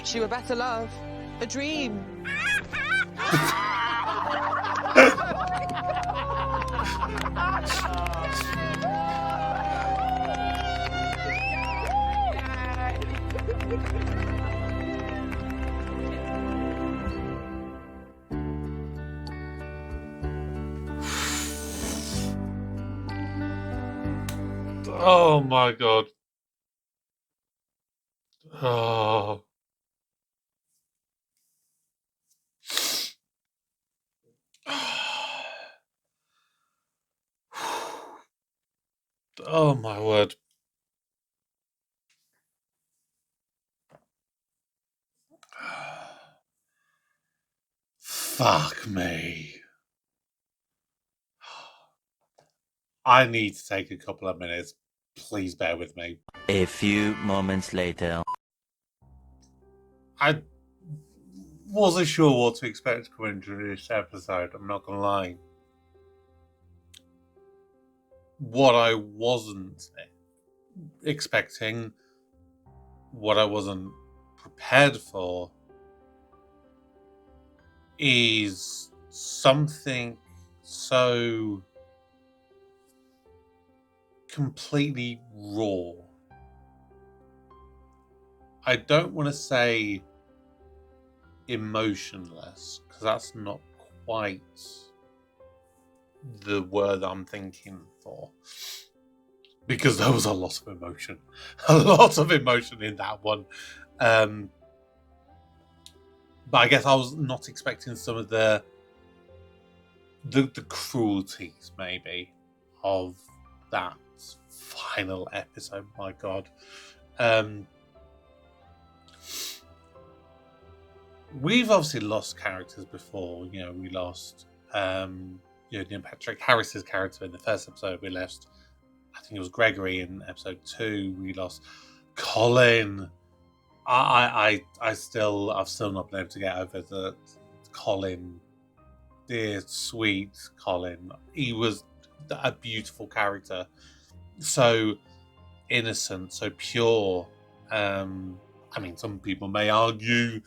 J: she were better love, a dream.
A: Oh my god. Oh. Oh my word. Fuck me. I need to take a couple of minutes. Please bear with me.
F: A few moments later.
A: I wasn't sure what to expect coming into this episode, I'm not gonna lie. What I wasn't expecting, what I wasn't prepared for, is something so completely raw. I don't want to say emotionless, because that's not quite the word I'm thinking for, because there was a lot of emotion, in that one. But I guess I was not expecting some of the cruelties, maybe, of that final episode. My God. We've obviously lost characters before. You know, we lost Neil Patrick Harris's character in the first episode. We lost, I think it was Gregory in episode 2. We lost Colin. I've still not been able to get over the Colin, dear sweet Colin. He was a beautiful character, so innocent, so pure. I mean, some people may argue,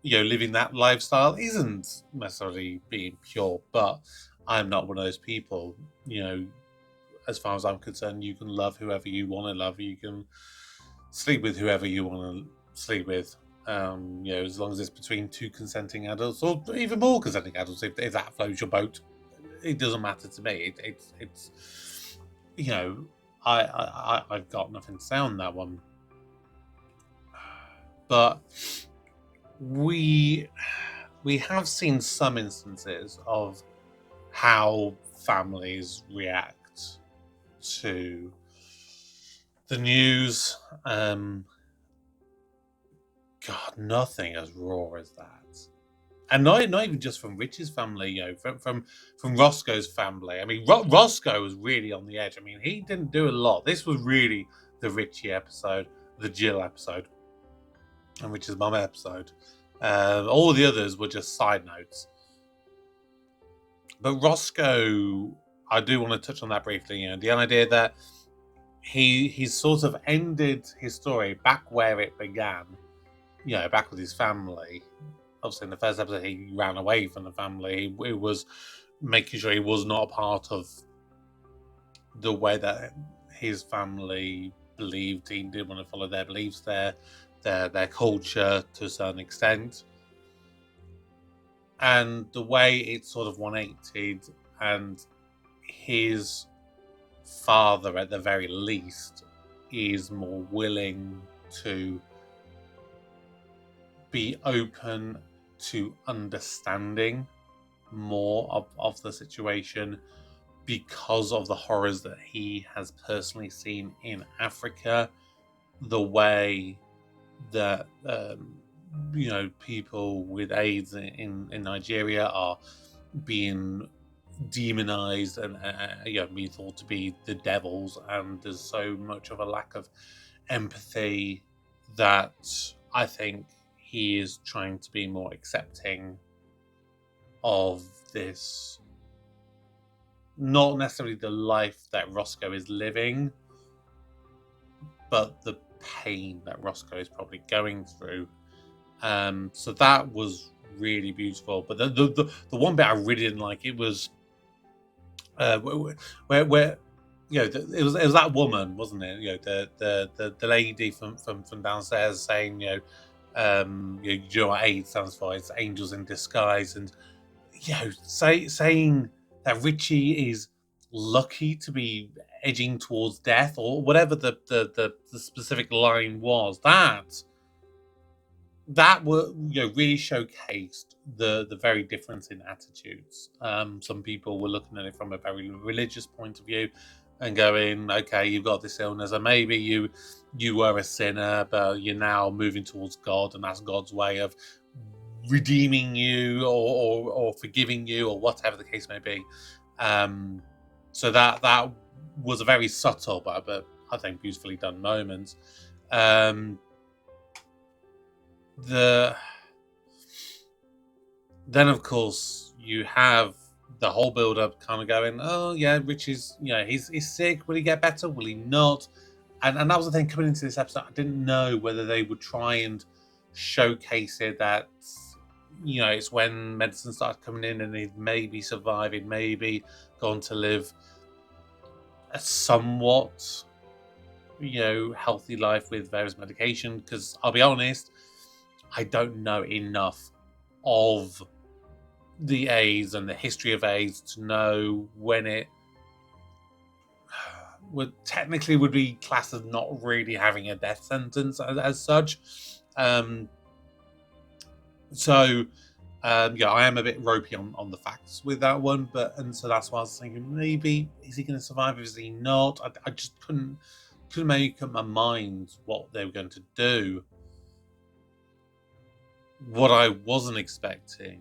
A: living that lifestyle isn't necessarily being pure, but I'm not one of those people. As far as I'm concerned, you can love whoever you want to love. You can sleep with whoever you want to sleep with. As long as it's between 2 consenting adults, or even more consenting adults, if that floats your boat, it doesn't matter to me. It's I've got nothing to say on that one. But we have seen some instances of how families react to the news. God, nothing as raw as that. And not even just from Rich's family, from Roscoe's family. I mean, Roscoe was really on the edge. I mean, he didn't do a lot. This was really the Richie episode, the Jill episode, and Rich's mum episode. All the others were just side notes. But Roscoe, I do want to touch on that briefly. The idea that he sort of ended his story back where it began, back with his family. Obviously, in the first episode, he ran away from the family. It was making sure he was not a part of the way that his family believed. He didn't want to follow their beliefs, their culture to a certain extent. And the way it sort of 180'd, and his father, at the very least, is more willing to be open to understanding more of the situation because of the horrors that he has personally seen in Africa, the way that people with AIDS in Nigeria are being demonized and being thought to be the devils, and there's so much of a lack of empathy that I think he is trying to be more accepting of this, not necessarily the life that Roscoe is living, but the pain that Roscoe is probably going through. So that was really beautiful. But the one bit I really didn't like, it was where it was that woman, wasn't it? The lady from downstairs saying, do you know what AIDS stands for? It's angels in disguise, and saying that Richie is lucky to be edging towards death, or whatever the specific line was. That were really showcased the very difference in attitudes. Some people were looking at it from a very religious point of view and going, okay, you've got this illness, and maybe you were a sinner, but you're now moving towards God, and that's God's way of redeeming you or forgiving you, or whatever the case may be. So that was a very subtle but I think beautifully done moment. Then of course you have the whole build up kind of going, oh yeah, Rich is, he's sick. Will he get better? Will he not? And that was the thing coming into this episode. I didn't know whether they would try and showcase it that, it's when medicine started coming in and he'd maybe survived, maybe gone to live a somewhat, healthy life with various medication. Because I'll be honest, I don't know enough of the AIDS and the history of AIDS to know when it would be classed as not really having a death sentence as such. I am a bit ropey on the facts with that one, so that's why I was thinking, maybe is he going to survive? Is he not? I just couldn't make up my mind what they were going to do. What I wasn't expecting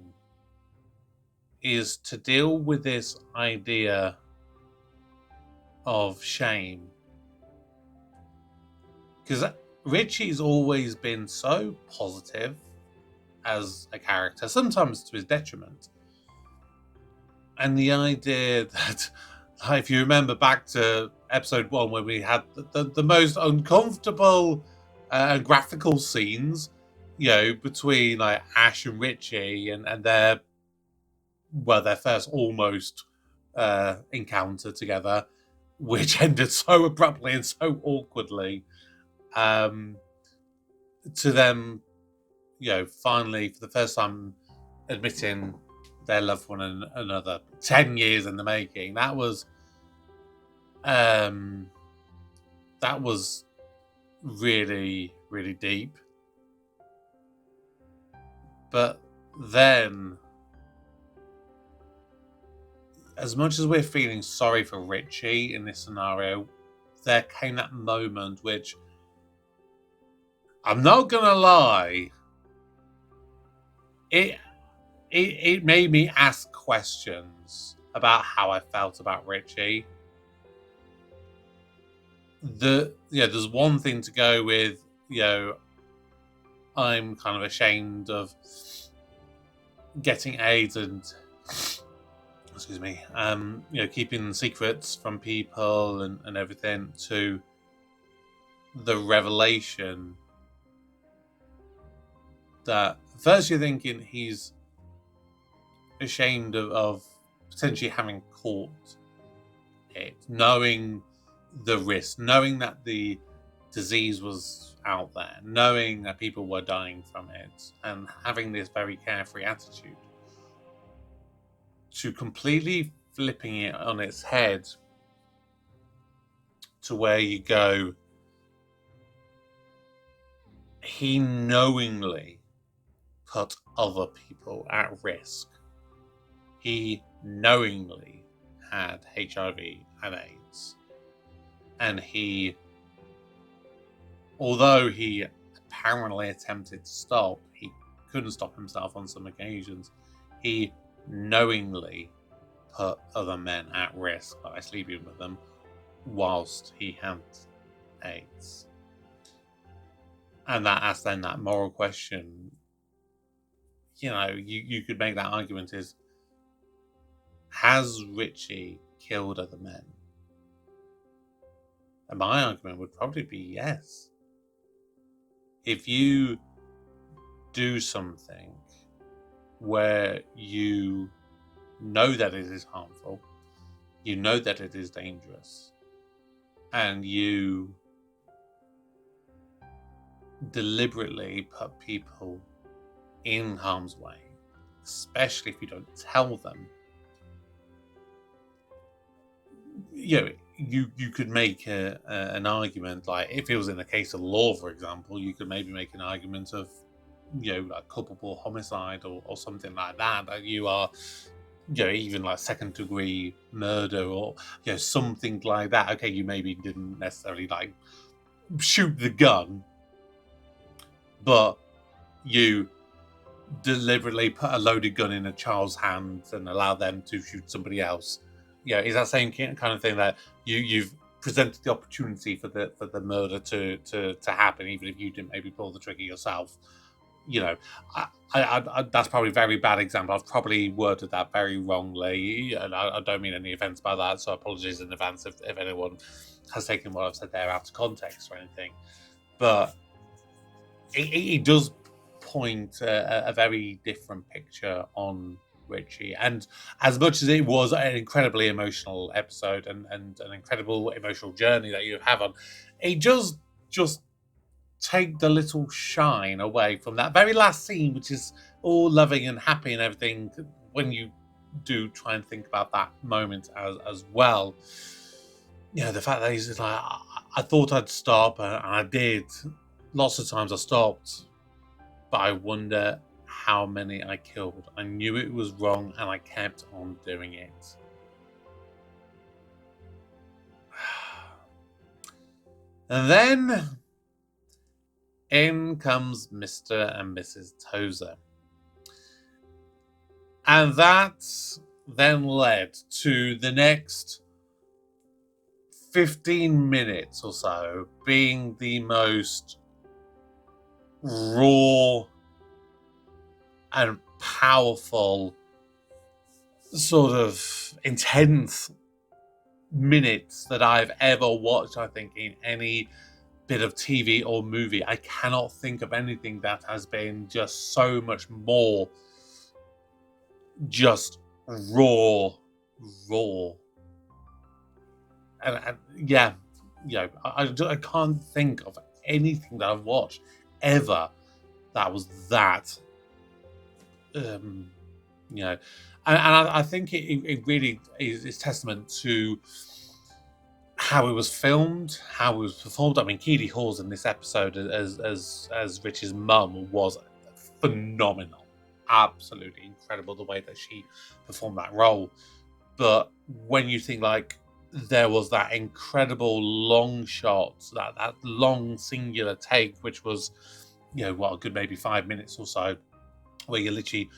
A: is to deal with this idea of shame, because Richie's always been so positive as a character, sometimes to his detriment. And the idea that, if you remember back to episode 1, where we had the most uncomfortable and graphical scenes, between like Ash and Richie and their first almost encounter together, which ended so abruptly and so awkwardly, to them, finally, for the first time, admitting their love for one another. 10 years in the making. That was really, really deep. But then, as much as we're feeling sorry for Richie in this scenario, there came that moment which, I'm not gonna lie, it made me ask questions about how I felt about Richie. There's one thing to go with, I'm kind of ashamed of getting AIDS and, keeping secrets from people and everything, to the revelation that first you're thinking he's ashamed of potentially having caught it, knowing the risk, knowing that the disease was out there, knowing that people were dying from it, and having this very carefree attitude, to completely flipping it on its head to where you go, he knowingly put other people at risk. He knowingly had HIV and AIDS. And although he apparently attempted to stop, he couldn't stop himself on some occasions. He knowingly put other men at risk by sleeping with them whilst he had AIDS. And that asks then that moral question. You could make that argument is, has Richie killed other men? And my argument would probably be yes. If you do something where you know that it is harmful, you know that it is dangerous, and you deliberately put people in harm's way, especially if you don't tell them, you could make an argument, like if it was in a case of law, for example, you could maybe make an argument of like culpable homicide or something like that you are, even like second degree murder or something like that. Okay, you maybe didn't necessarily like shoot the gun, but you deliberately put a loaded gun in a child's hands and allow them to shoot somebody else. Is that same kind of thing that you've presented the opportunity for the murder to happen, even if you didn't maybe pull the trigger yourself? I that's probably a very bad example. I've probably worded that very wrongly, and I don't mean any offense by that, so apologies in advance if anyone has taken what I've said there out of context or anything. But it does point a very different picture on Richie, and as much as it was an incredibly emotional episode and an incredible emotional journey that you have on, it does just take the little shine away from that very last scene, which is all loving and happy and everything, when you do try and think about that moment as well, the fact that he's like, I thought I'd stop, and I did. Lots of times I stopped, but I wonder how many I killed. I knew it was wrong, and I kept on doing it. And then in comes Mr. and Mrs. Tozer. And that then led to the next 15 minutes or so being the most raw and powerful, sort of intense minutes that I've ever watched, I think, in any bit of TV or movie. I cannot think of anything that has been just so much more just raw. And yeah, I can't think of anything that I've watched ever that was that, and I think it really is testament to how it was filmed, how it was performed. I mean, Keely Hawes in this episode as Rich's mum was phenomenal, absolutely incredible the way that she performed that role. But when you think like there was that incredible long shot, that long singular take, which was, a good maybe 5 minutes or so, where you're literally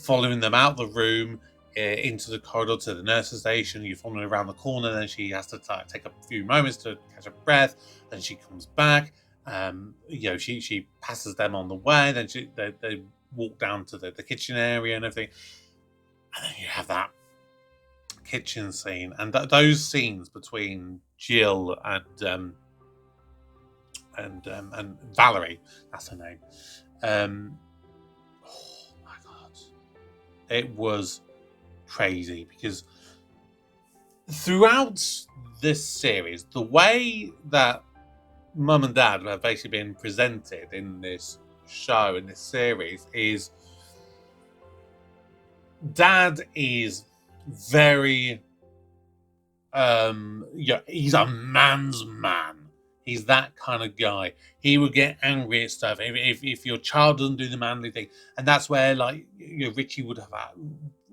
A: following them out the room into the corridor to the nurse's station. You're following around the corner, then she has to take a few moments to catch her breath. Then she comes back. She passes them on the way. Then they walk down to the kitchen area and everything. And then you have that kitchen scene, and those scenes between Jill and Valerie, that's her name. Oh my god, it was crazy, because throughout this series, the way that Mum and Dad have basically been presented in this show, in this series, is Dad is very he's a man's man. He's that kind of guy. He would get angry at stuff if your child doesn't do the manly thing, and that's where Richie would have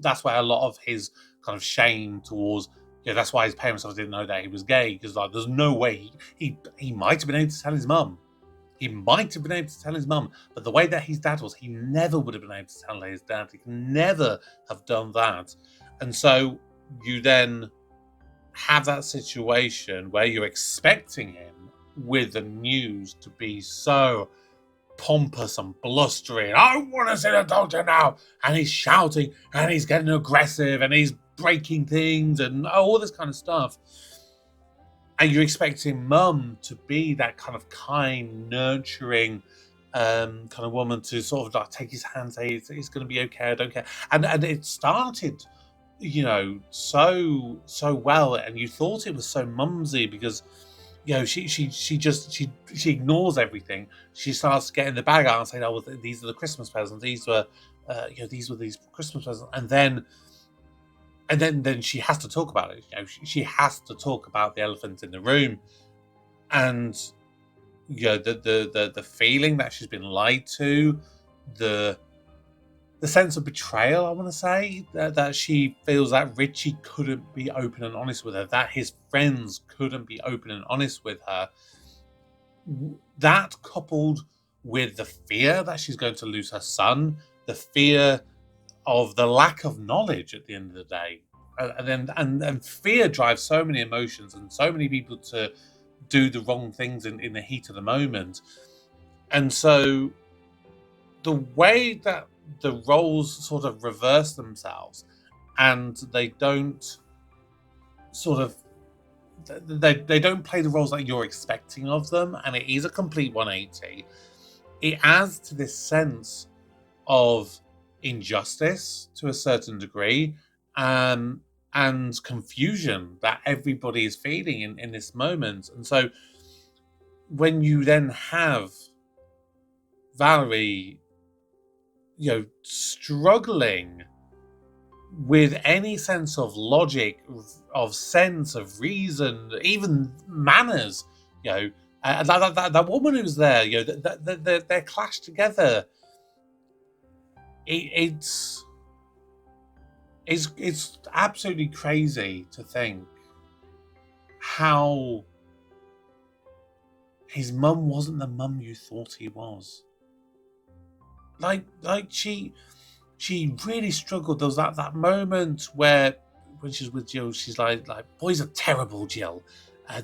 A: that's where a lot of his kind of shame towards, that's why his parents didn't know that he was gay, because there's no way he might have been able to tell his mum. He might have been able to tell his mum, but the way that his dad was, he never would have been able to tell his dad. He could never have done that. And so you then have that situation where you're expecting him with the news to be so pompous and blustery. I want to see the doctor now. And he's shouting and he's getting aggressive and he's breaking things and all this kind of stuff. And you're expecting Mum to be that kind of kind, nurturing kind of woman to sort of take his hand, say it's going to be okay, I don't care. And it started, so well, and you thought it was so mumsy because, she ignores everything. She starts getting the bag out and saying, "Oh, well, these are the Christmas presents. These were these Christmas presents," and then she has to talk about it. She has to talk about the elephant in the room, and the feeling that she's been lied to, the sense of betrayal, I want to say, that she feels that Richie couldn't be open and honest with her, that his friends couldn't be open and honest with her. That, coupled with the fear that she's going to lose her son, the fear of the lack of knowledge at the end of the day, and fear drives so many emotions and so many people to do the wrong things in the heat of the moment. And so the way that the roles sort of reverse themselves, and they don't they don't play the roles that you're expecting of them, and it is a complete 180. It adds to this sense of injustice to a certain degree, and confusion that everybody is feeling in this moment. And so when you then have Valerie, struggling with any sense of logic, of sense, of reason, even manners. You know, that woman who's there, you know, they're clashed together. It's absolutely crazy to think how his mum wasn't the mum you thought he was. Like she really struggled. There was that moment where when she's with Jill, she's like boys are terrible, Jill.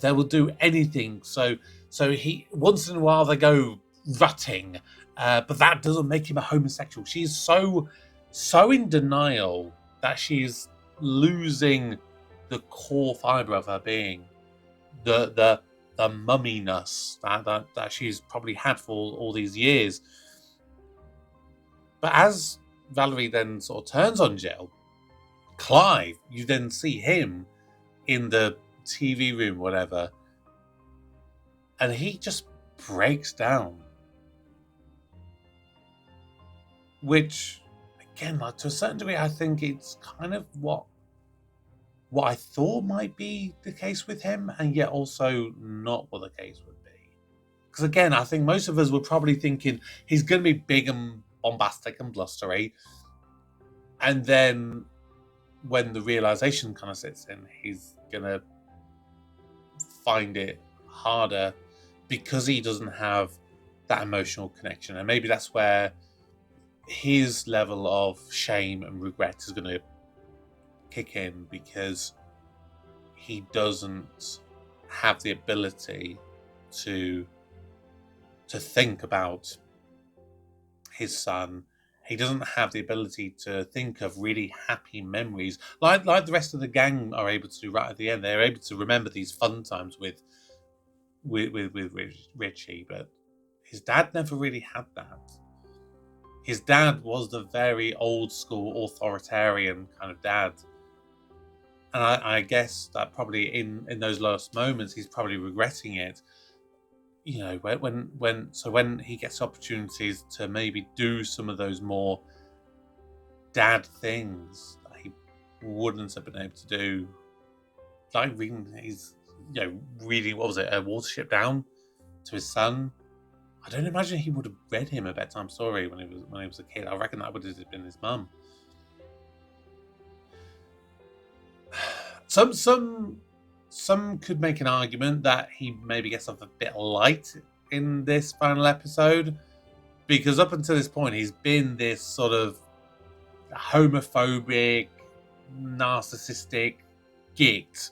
A: They will do anything. So he once in a while they go rutting, but that doesn't make him a homosexual. She's so in denial that she's losing the core fibre of her being, the mumminess that she's probably had for all these years. But as Valerie then sort of turns on Jill, Clive, you then see him in the TV room, whatever, and he just breaks down. Which, again, like, to a certain degree, I think it's kind of what I thought might be the case with him, and yet also not what the case would be. Because again, I think most of us were probably thinking he's going to be big and bombastic and blustery, and then when the realization kind of sets in, he's going to find it harder because he doesn't have that emotional connection. And maybe that's where his level of shame and regret is going to kick in, because he doesn't have the ability to think about his son. He doesn't have the ability to think of really happy memories like the rest of the gang are able to do right at the end. They're able to remember these fun times with Richie, but his dad never really had that. His dad was the very old school authoritarian kind of dad. And I guess that probably in those last moments, he's probably regretting it. You know, when he gets opportunities to maybe do some of those more dad things that he wouldn't have been able to do, like reading what was it, a Watership Down to his son. I don't imagine he would have read him a bedtime story when he was a kid. I reckon that would have been his mum. Some could make an argument that he maybe gets off a bit light in this final episode, because up until this point he's been this sort of homophobic, narcissistic git,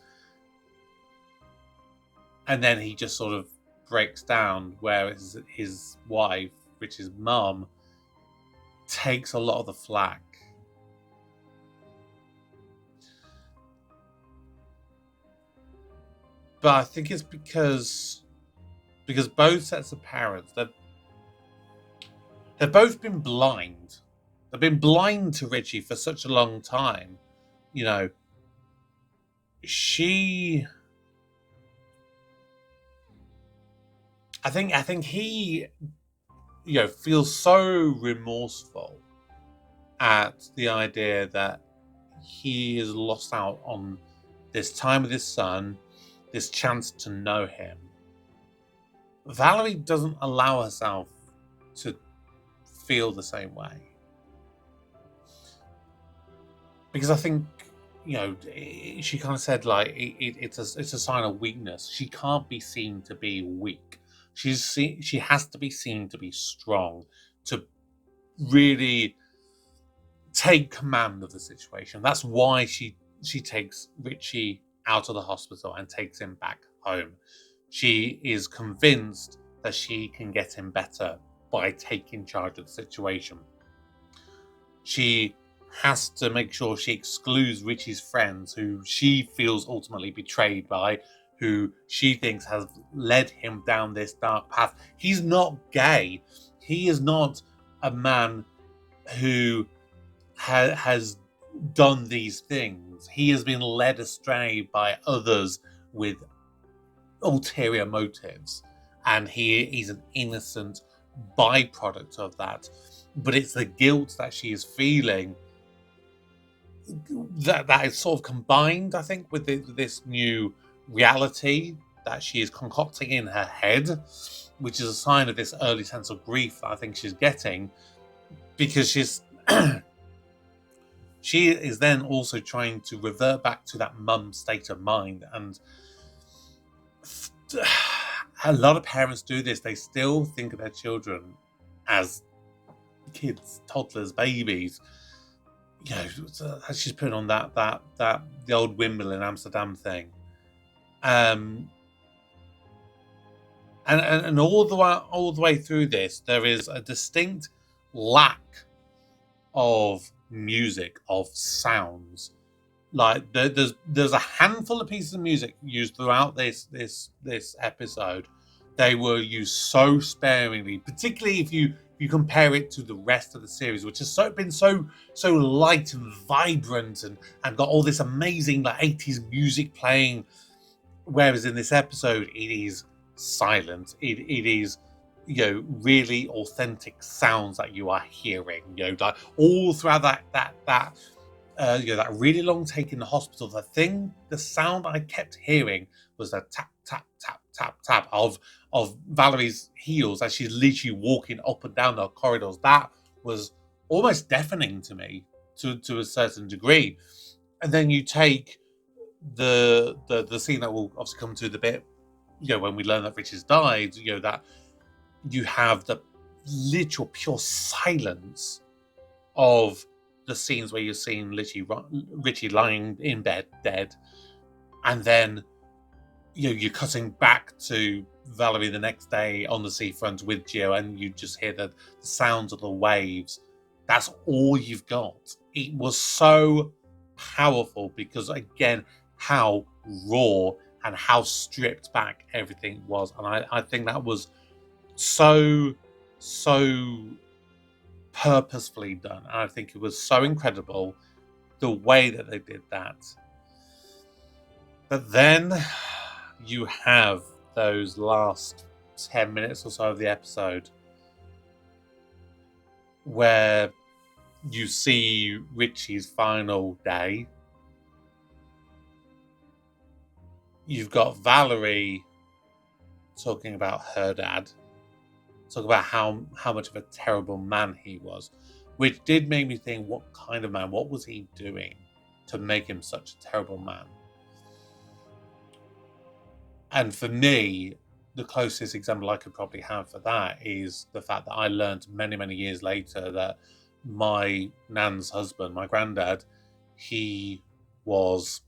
A: and then he just sort of breaks down, whereas his wife, Rich's mum, takes a lot of the flack. But I think it's because both sets of parents, they've both been blind. They've been blind to Richie for such a long time. You know, I think he, you know, feels so remorseful at the idea that he has lost out on this time with his son, this chance to know him. Valerie doesn't allow herself to feel the same way. Because I think, you know, she kind of said, like, it's a sign of weakness. She can't be seen to be weak. She has to be seen to be strong, to really take command of the situation. That's why she takes Richie out of the hospital and takes him back home. She is convinced that she can get him better by taking charge of the situation. She has to make sure she excludes Richie's friends, who she feels ultimately betrayed by, who she thinks has led him down this dark path. He's not gay. He is not a man who has done these things. He has been led astray by others with ulterior motives, and he's an innocent byproduct of that. But it's the guilt that she is feeling that is sort of combined, I think, with this new reality that she is concocting in her head, which is a sign of this early sense of grief that I think she's getting, because she's she is then also trying to revert back to that mum state of mind. And a lot of parents do this. They still think of their children as kids, toddlers, babies. You know, she's putting on that the old windmill in Amsterdam thing. And all the way through this, there is a distinct lack of music, of sounds. Like there's a handful of pieces of music used throughout this episode. They were used so sparingly, particularly if you compare it to the rest of the series, which has been so light and vibrant and got all this amazing like 80s music playing. Whereas in this episode, it is silent. It is, you know, really authentic sounds that you are hearing. You know, like all throughout that really long take in the hospital. The sound I kept hearing was the tap tap tap tap tap of Valerie's heels as she's literally walking up and down the corridors. That was almost deafening to me to a certain degree. And then you take the scene that will obviously come to the bit, you know, when we learn that Richie's died, you know, that you have the literal pure silence of the scenes where you're seeing Richie lying in bed dead, and then you're cutting back to Valerie the next day on the seafront with Gio, and you just hear the sounds of the waves. That's all you've got. It was so powerful because, again, how raw and how stripped back everything was. And I think that was so purposefully done. And I think it was so incredible the way that they did that. But then you have those last 10 minutes or so of the episode where you see Richie's final day. You've got Valerie talking about her dad, talking about how much of a terrible man he was, which did make me think, what kind of man, what was he doing to make him such a terrible man? And for me, the closest example I could probably have for that is the fact that I learned many, many years later that my nan's husband, my granddad, he was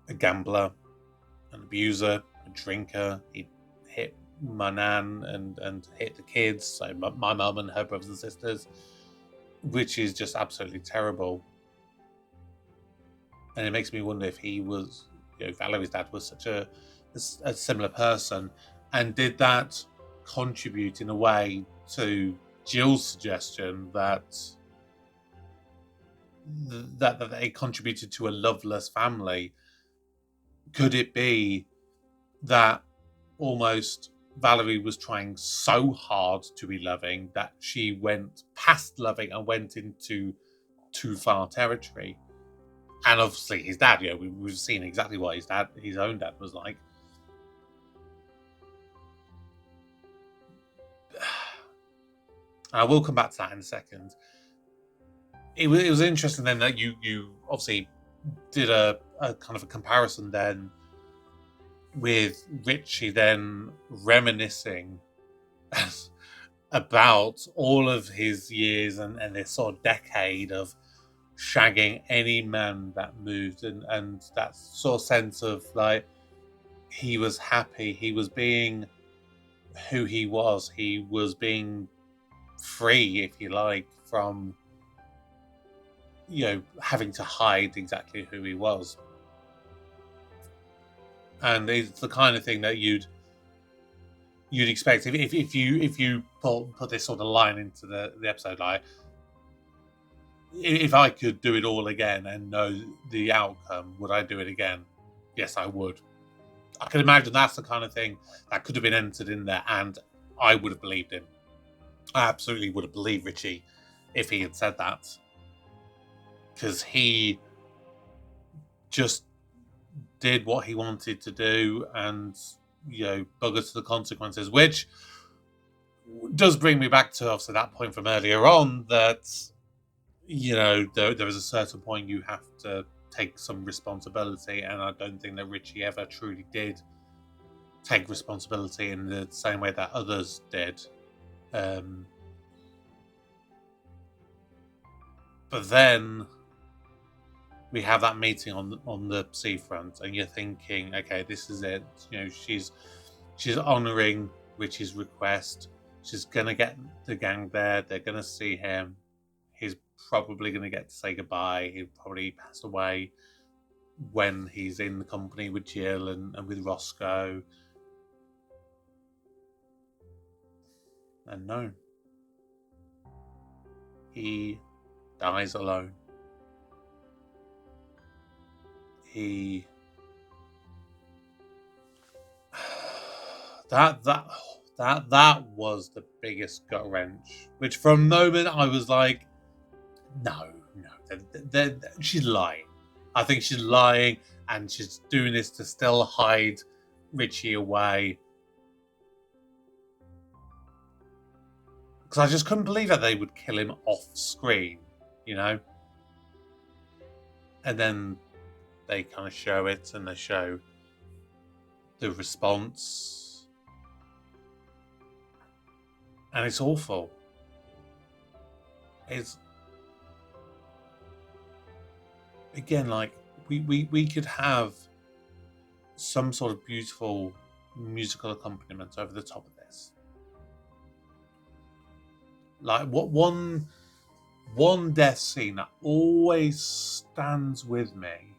A: a gambler, an abuser, a drinker. He hit my nan and hit the kids, so my mum and her brothers and sisters, which is just absolutely terrible. And it makes me wonder if he was, you know, Valerie's dad was such a similar person, and did that contribute in a way to Jill's suggestion that they contributed to a loveless family? Could it be that almost Valerie was trying so hard to be loving that she went past loving and went into too far territory? And obviously his dad, you know, we've seen exactly what his own dad was like. I will come back to that in a second. It was interesting then that you obviously did a kind of a comparison then with Richie then reminiscing about all of his years and this sort of decade of shagging any man that moved, and that sort of sense of like he was happy, he was being who he was being free, if you like, from, you know, having to hide exactly who he was. And it's the kind of thing that you'd expect if you put this sort of line into the episode, like, if I could do it all again and know the outcome, would I do it again? Yes, I would. I can imagine that's the kind of thing that could have been entered in there, and I would have believed him. I absolutely would have believed Richie if he had said that. because he just did what he wanted to do and, bugger to the consequences, which does bring me back to obviously that point from earlier on that, there is a certain point you have to take some responsibility, and I don't think that Richie ever truly did take responsibility in the same way that others did. But then we have that meeting on the seafront, and you're thinking, okay, this is it. She's honouring Richie's request. She's gonna get the gang there. They're gonna see him. He's probably gonna get to say goodbye. He'll probably pass away when he's in the company with Jill and with Roscoe. And no, he dies alone. That was the biggest gut wrench. Which for a moment I was like, no, she's lying. I think she's lying, and she's doing this to still hide Richie away. Because I just couldn't believe that they would kill him off screen, And then they kind of show it, and they show the response. And it's awful. It's... Again, like, we could have some sort of beautiful musical accompaniment over the top of this. Like, what one death scene that always stands with me,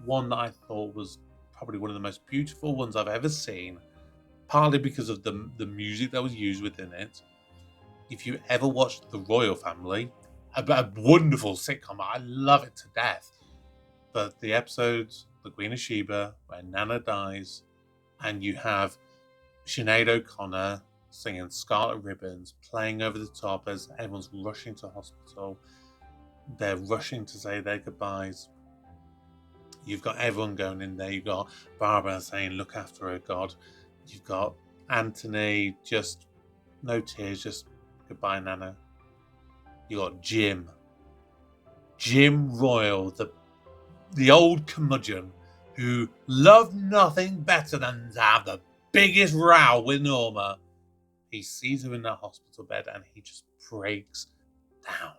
A: one that I thought was probably one of the most beautiful ones I've ever seen, partly because of the music that was used within it. If you ever watched The Royal Family, a wonderful sitcom, I love it to death. But the episode, The Queen of Sheba, where Nana dies, and you have Sinead O'Connor singing Scarlet Ribbons, playing over the top as everyone's rushing to hospital. They're rushing to say their goodbyes. You've got everyone going in there. You've got Barbara saying, look after her, God. You've got Anthony, just no tears, just goodbye, Nana. You got Jim Royal, the old curmudgeon who loved nothing better than to have the biggest row with Norma. He sees her in that hospital bed and he just breaks down.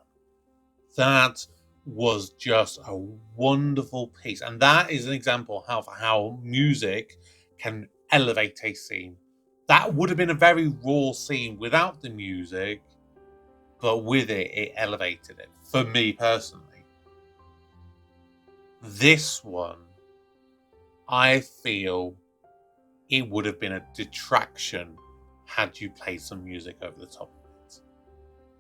A: That was just a wonderful piece. And that is an example of how music can elevate a scene. That would have been a very raw scene without the music, but with it, it elevated it. For me personally. This one, I feel it would have been a detraction had you played some music over the top of it.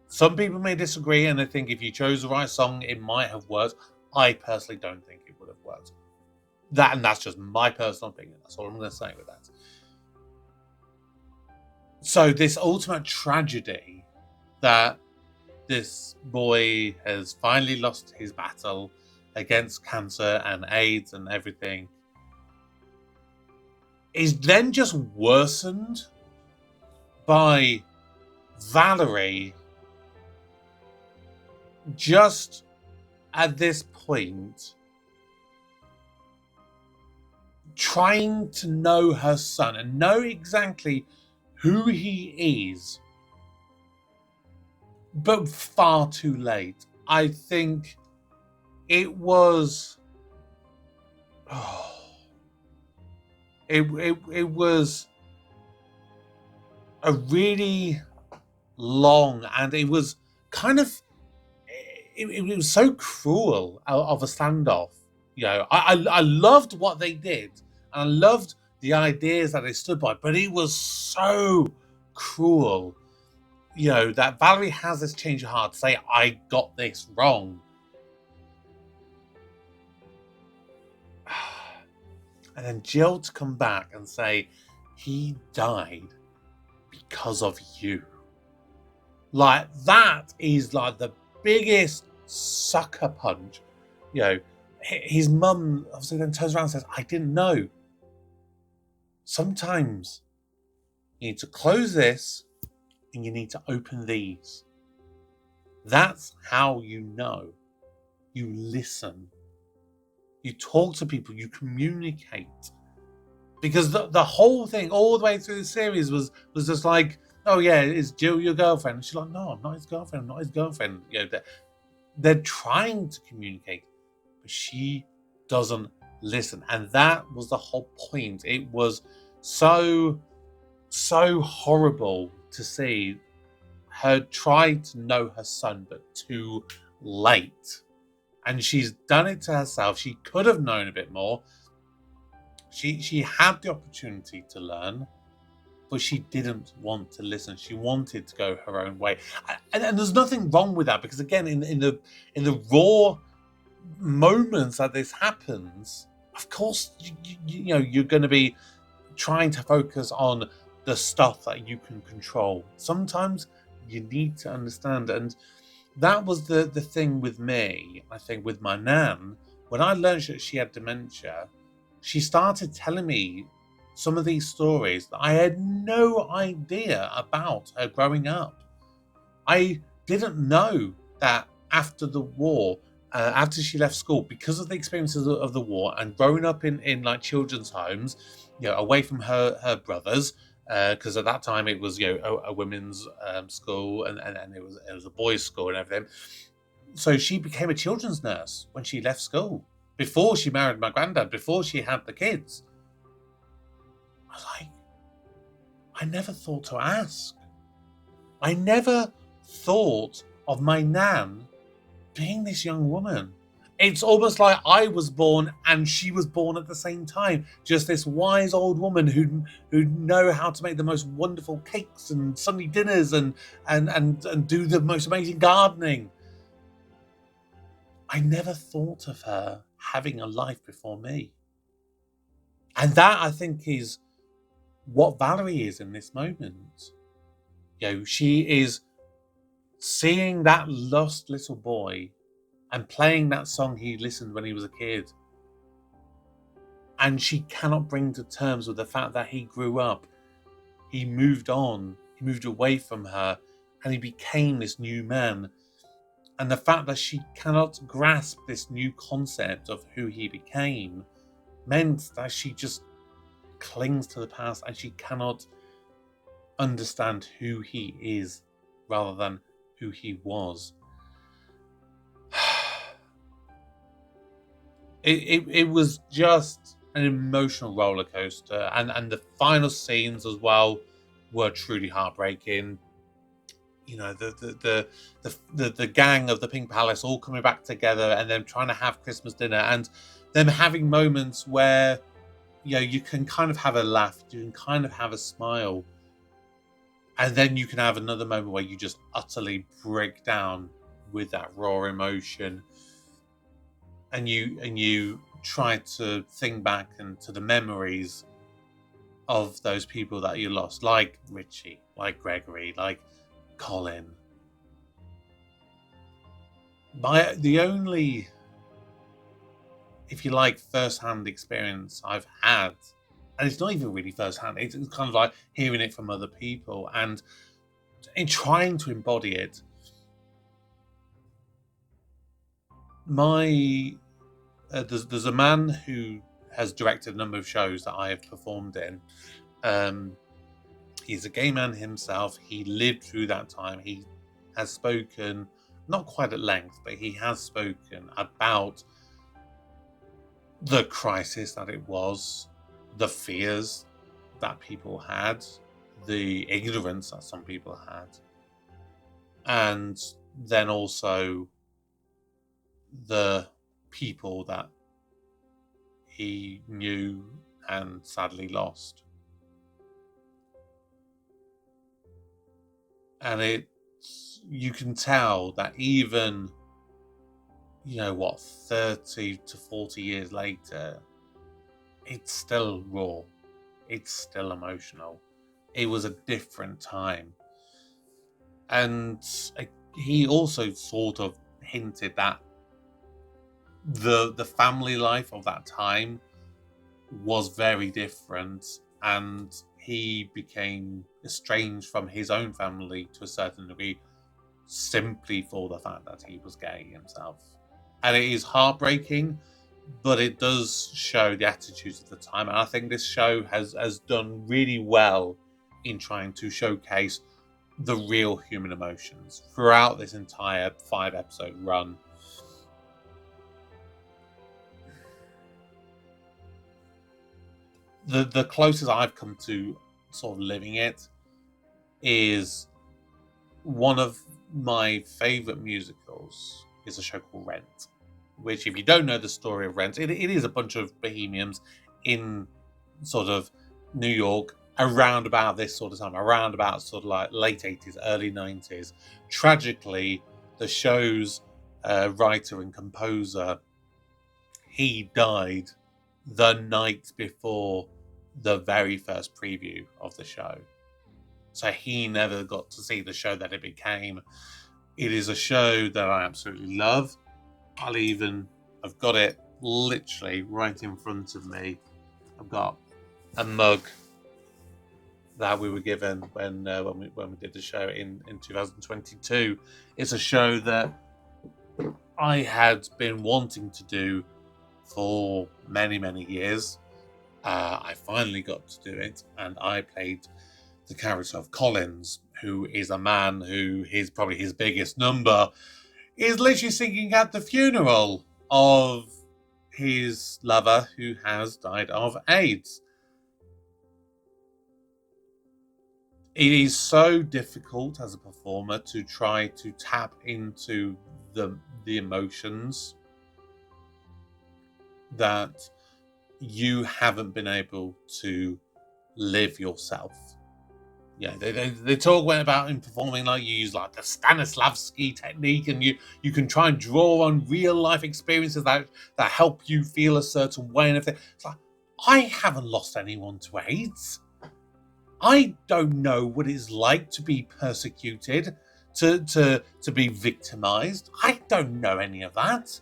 A: Some people may disagree and they think if you chose the right song, it might have worked. I personally don't think it would have worked. And that's just my personal opinion. That's all I'm going to say with that. So this ultimate tragedy that this boy has finally lost his battle against cancer and AIDS and everything is then just worsened by Valerie just at this point trying to know her son and know exactly who he is, but far too late. I think it was... It was a really long, and it was kind of... It was so cruel of a standoff. I loved what they did, and I loved the ideas that they stood by, but it was so cruel. That Valerie has this change of heart to say, I got this wrong. And then Jill to come back and say, he died because of you. Like, that is like the biggest sucker punch. You know, his mum obviously then turns around and says, I didn't know. Sometimes you need to close this and you need to open these. That's how you know. You listen. You talk to people. You communicate. Because the whole thing, all the way through the series, was just like, oh yeah, is Jill your girlfriend? And she's like, no, I'm not his girlfriend. I'm not his girlfriend. You know, they're trying to communicate, but she doesn't listen. And that was the whole point. It was so horrible to see her try to know her son, but too late. And she's done it to herself. She could have known a bit more. She had the opportunity to learn, but she didn't want to listen. She wanted to go her own way, and there's nothing wrong with that, because again, in the raw moments that this happens, of course, you know, you're going to be trying to focus on the stuff that you can control. Sometimes you need to understand, and that was the thing with me. I think with my nan, when I learned that she had dementia, she started telling me some of these stories that I had no idea about her growing up. I didn't know that after the war, after she left school, because of the experiences of the war and growing up in like children's homes, you know, away from her brothers, because at that time it was, you know, a women's school and it was a boys' school and everything. So she became a children's nurse when she left school, before she married my granddad, before she had the kids. I was like, I never thought to ask. I never thought of my nan being this young woman. It's almost like I was born and she was born at the same time. Just this wise old woman who'd know how to make the most wonderful cakes and Sunday dinners and do the most amazing gardening. I never thought of her having a life before me. And that, I think, is what Valerie is in this moment. You know, she is seeing that lost little boy and playing that song he listened when he was a kid. And she cannot bring to terms with the fact that he grew up. He moved on. He moved away from her. And he became this new man. And the fact that she cannot grasp this new concept of who he became meant that she just clings to the past and she cannot understand who he is rather than who he was. It was just an emotional roller coaster, and the final scenes as well were truly heartbreaking. You know, the gang of the Pink Palace all coming back together and them trying to have Christmas dinner and them having moments where, you know, you can kind of have a laugh, you can kind of have a smile, and then you can have another moment where you just utterly break down with that raw emotion, and you try to think back into the memories of those people that you lost, like Richie, like Gregory, like Colin. The only, if you like, first-hand experience I've had, and it's not even really first-hand, it's kind of like hearing it from other people and in trying to embody it. There's a man who has directed a number of shows that I have performed in. He's a gay man himself. He lived through that time. He has spoken, not quite at length, but he has spoken about the crisis that it was, the fears that people had, the ignorance that some people had, and then also the people that he knew and sadly lost. And you can tell that even, 30 to 40 years later, it's still raw. It's still emotional. It was a different time. And he also sort of hinted that the family life of that time was very different, and he became estranged from his own family to a certain degree simply for the fact that he was gay himself. And it is heartbreaking, but it does show the attitudes of the time. And I think this show has done really well in trying to showcase the real human emotions throughout this entire 5-episode run. The closest I've come to sort of living it is one of my favourite musicals is a show called Rent, which, if you don't know the story of Rent, it is a bunch of bohemians in sort of New York around about this sort of time, around about sort of like late 80s, early 90s. Tragically, the show's writer and composer, he died the night before the very first preview of the show. So he never got to see the show that it became. It is a show that I absolutely love. I've got it literally right in front of me. I've got a mug that we were given when we did the show in 2022. It's a show that I had been wanting to do for many, many years. I finally got to do it, and I played the character of Collins, who is a man who probably his biggest number is literally singing at the funeral of his lover who has died of AIDS. It is so difficult as a performer to try to tap into the emotions that you haven't been able to live yourself. Yeah, they talk about in performing, like, you use like the Stanislavski technique, and you can try and draw on real life experiences that help you feel a certain way and everything. It's like, I haven't lost anyone to AIDS. I don't know what it's like to be persecuted, to be victimized. I don't know any of that.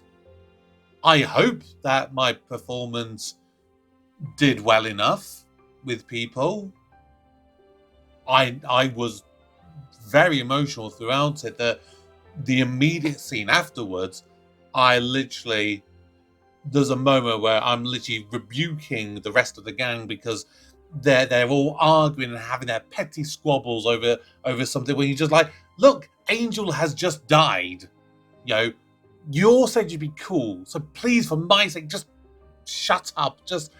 A: I hope that my performance did well enough with people. I was very emotional throughout it. The immediate scene afterwards, there's a moment where I'm literally rebuking the rest of the gang because they're all arguing and having their petty squabbles over something where you're just like, look, Angel has just died. You know, you all said you'd be cool, so please, for my sake, just shut up. Just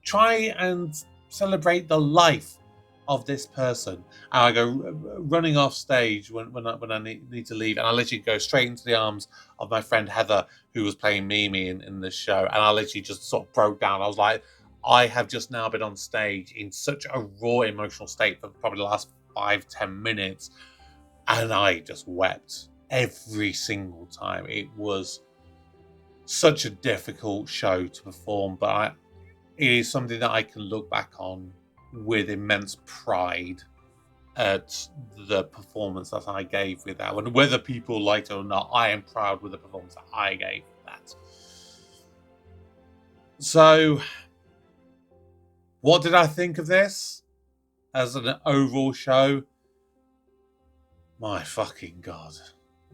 A: try and celebrate the life of this person. And I go running off stage when I need to leave, and I literally go straight into the arms of my friend Heather, who was playing Mimi in the show, and I literally just sort of broke down. I was like, I have just now been on stage in such a raw emotional state for probably the last 5-10 minutes, and I just wept every single time. It was such a difficult show to perform, but it is something that I can look back on with immense pride at the performance that I gave with that one. Whether people liked it or not, I am proud with the performance that I gave that. So, what did I think of this as an overall show? My fucking God.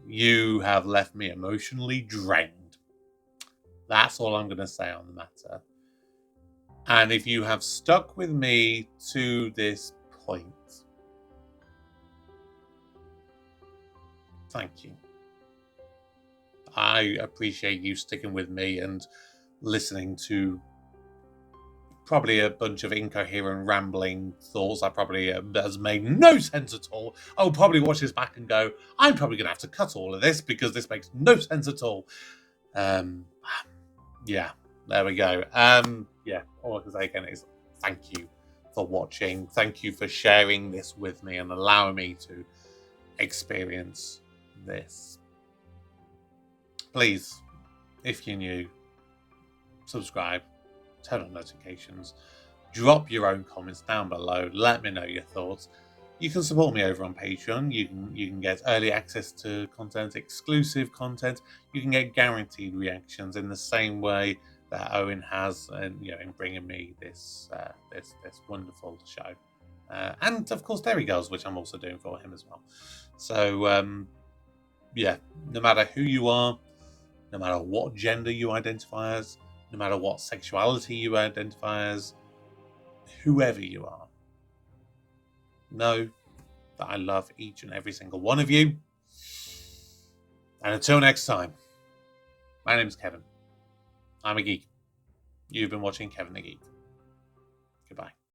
A: You have left me emotionally drained. That's all I'm going to say on the matter. And if you have stuck with me to this point, thank you. I appreciate you sticking with me and listening to probably a bunch of incoherent, rambling thoughts that probably has made no sense at all. I'll probably watch this back and go, I'm probably going to have to cut all of this because this makes no sense at all. Yeah, there we go. Yeah, all I can say again is thank you for watching. Thank you for sharing this with me and allowing me to experience this. Please, if you're new, subscribe, turn on notifications, drop your own comments down below, let me know your thoughts. you can support me over on Patreon. You can get early access to content, exclusive content. You can get guaranteed reactions in the same way that Owen has, and in bringing me this wonderful show. And of course, Dairy Girls, which I'm also doing for him as well. So no matter who you are, no matter what gender you identify as, no matter what sexuality you identify as, whoever you are, know that I love each and every single one of you. And until next time, my name's Kevin. I'm a geek. You've been watching Kevin the Geek. Goodbye.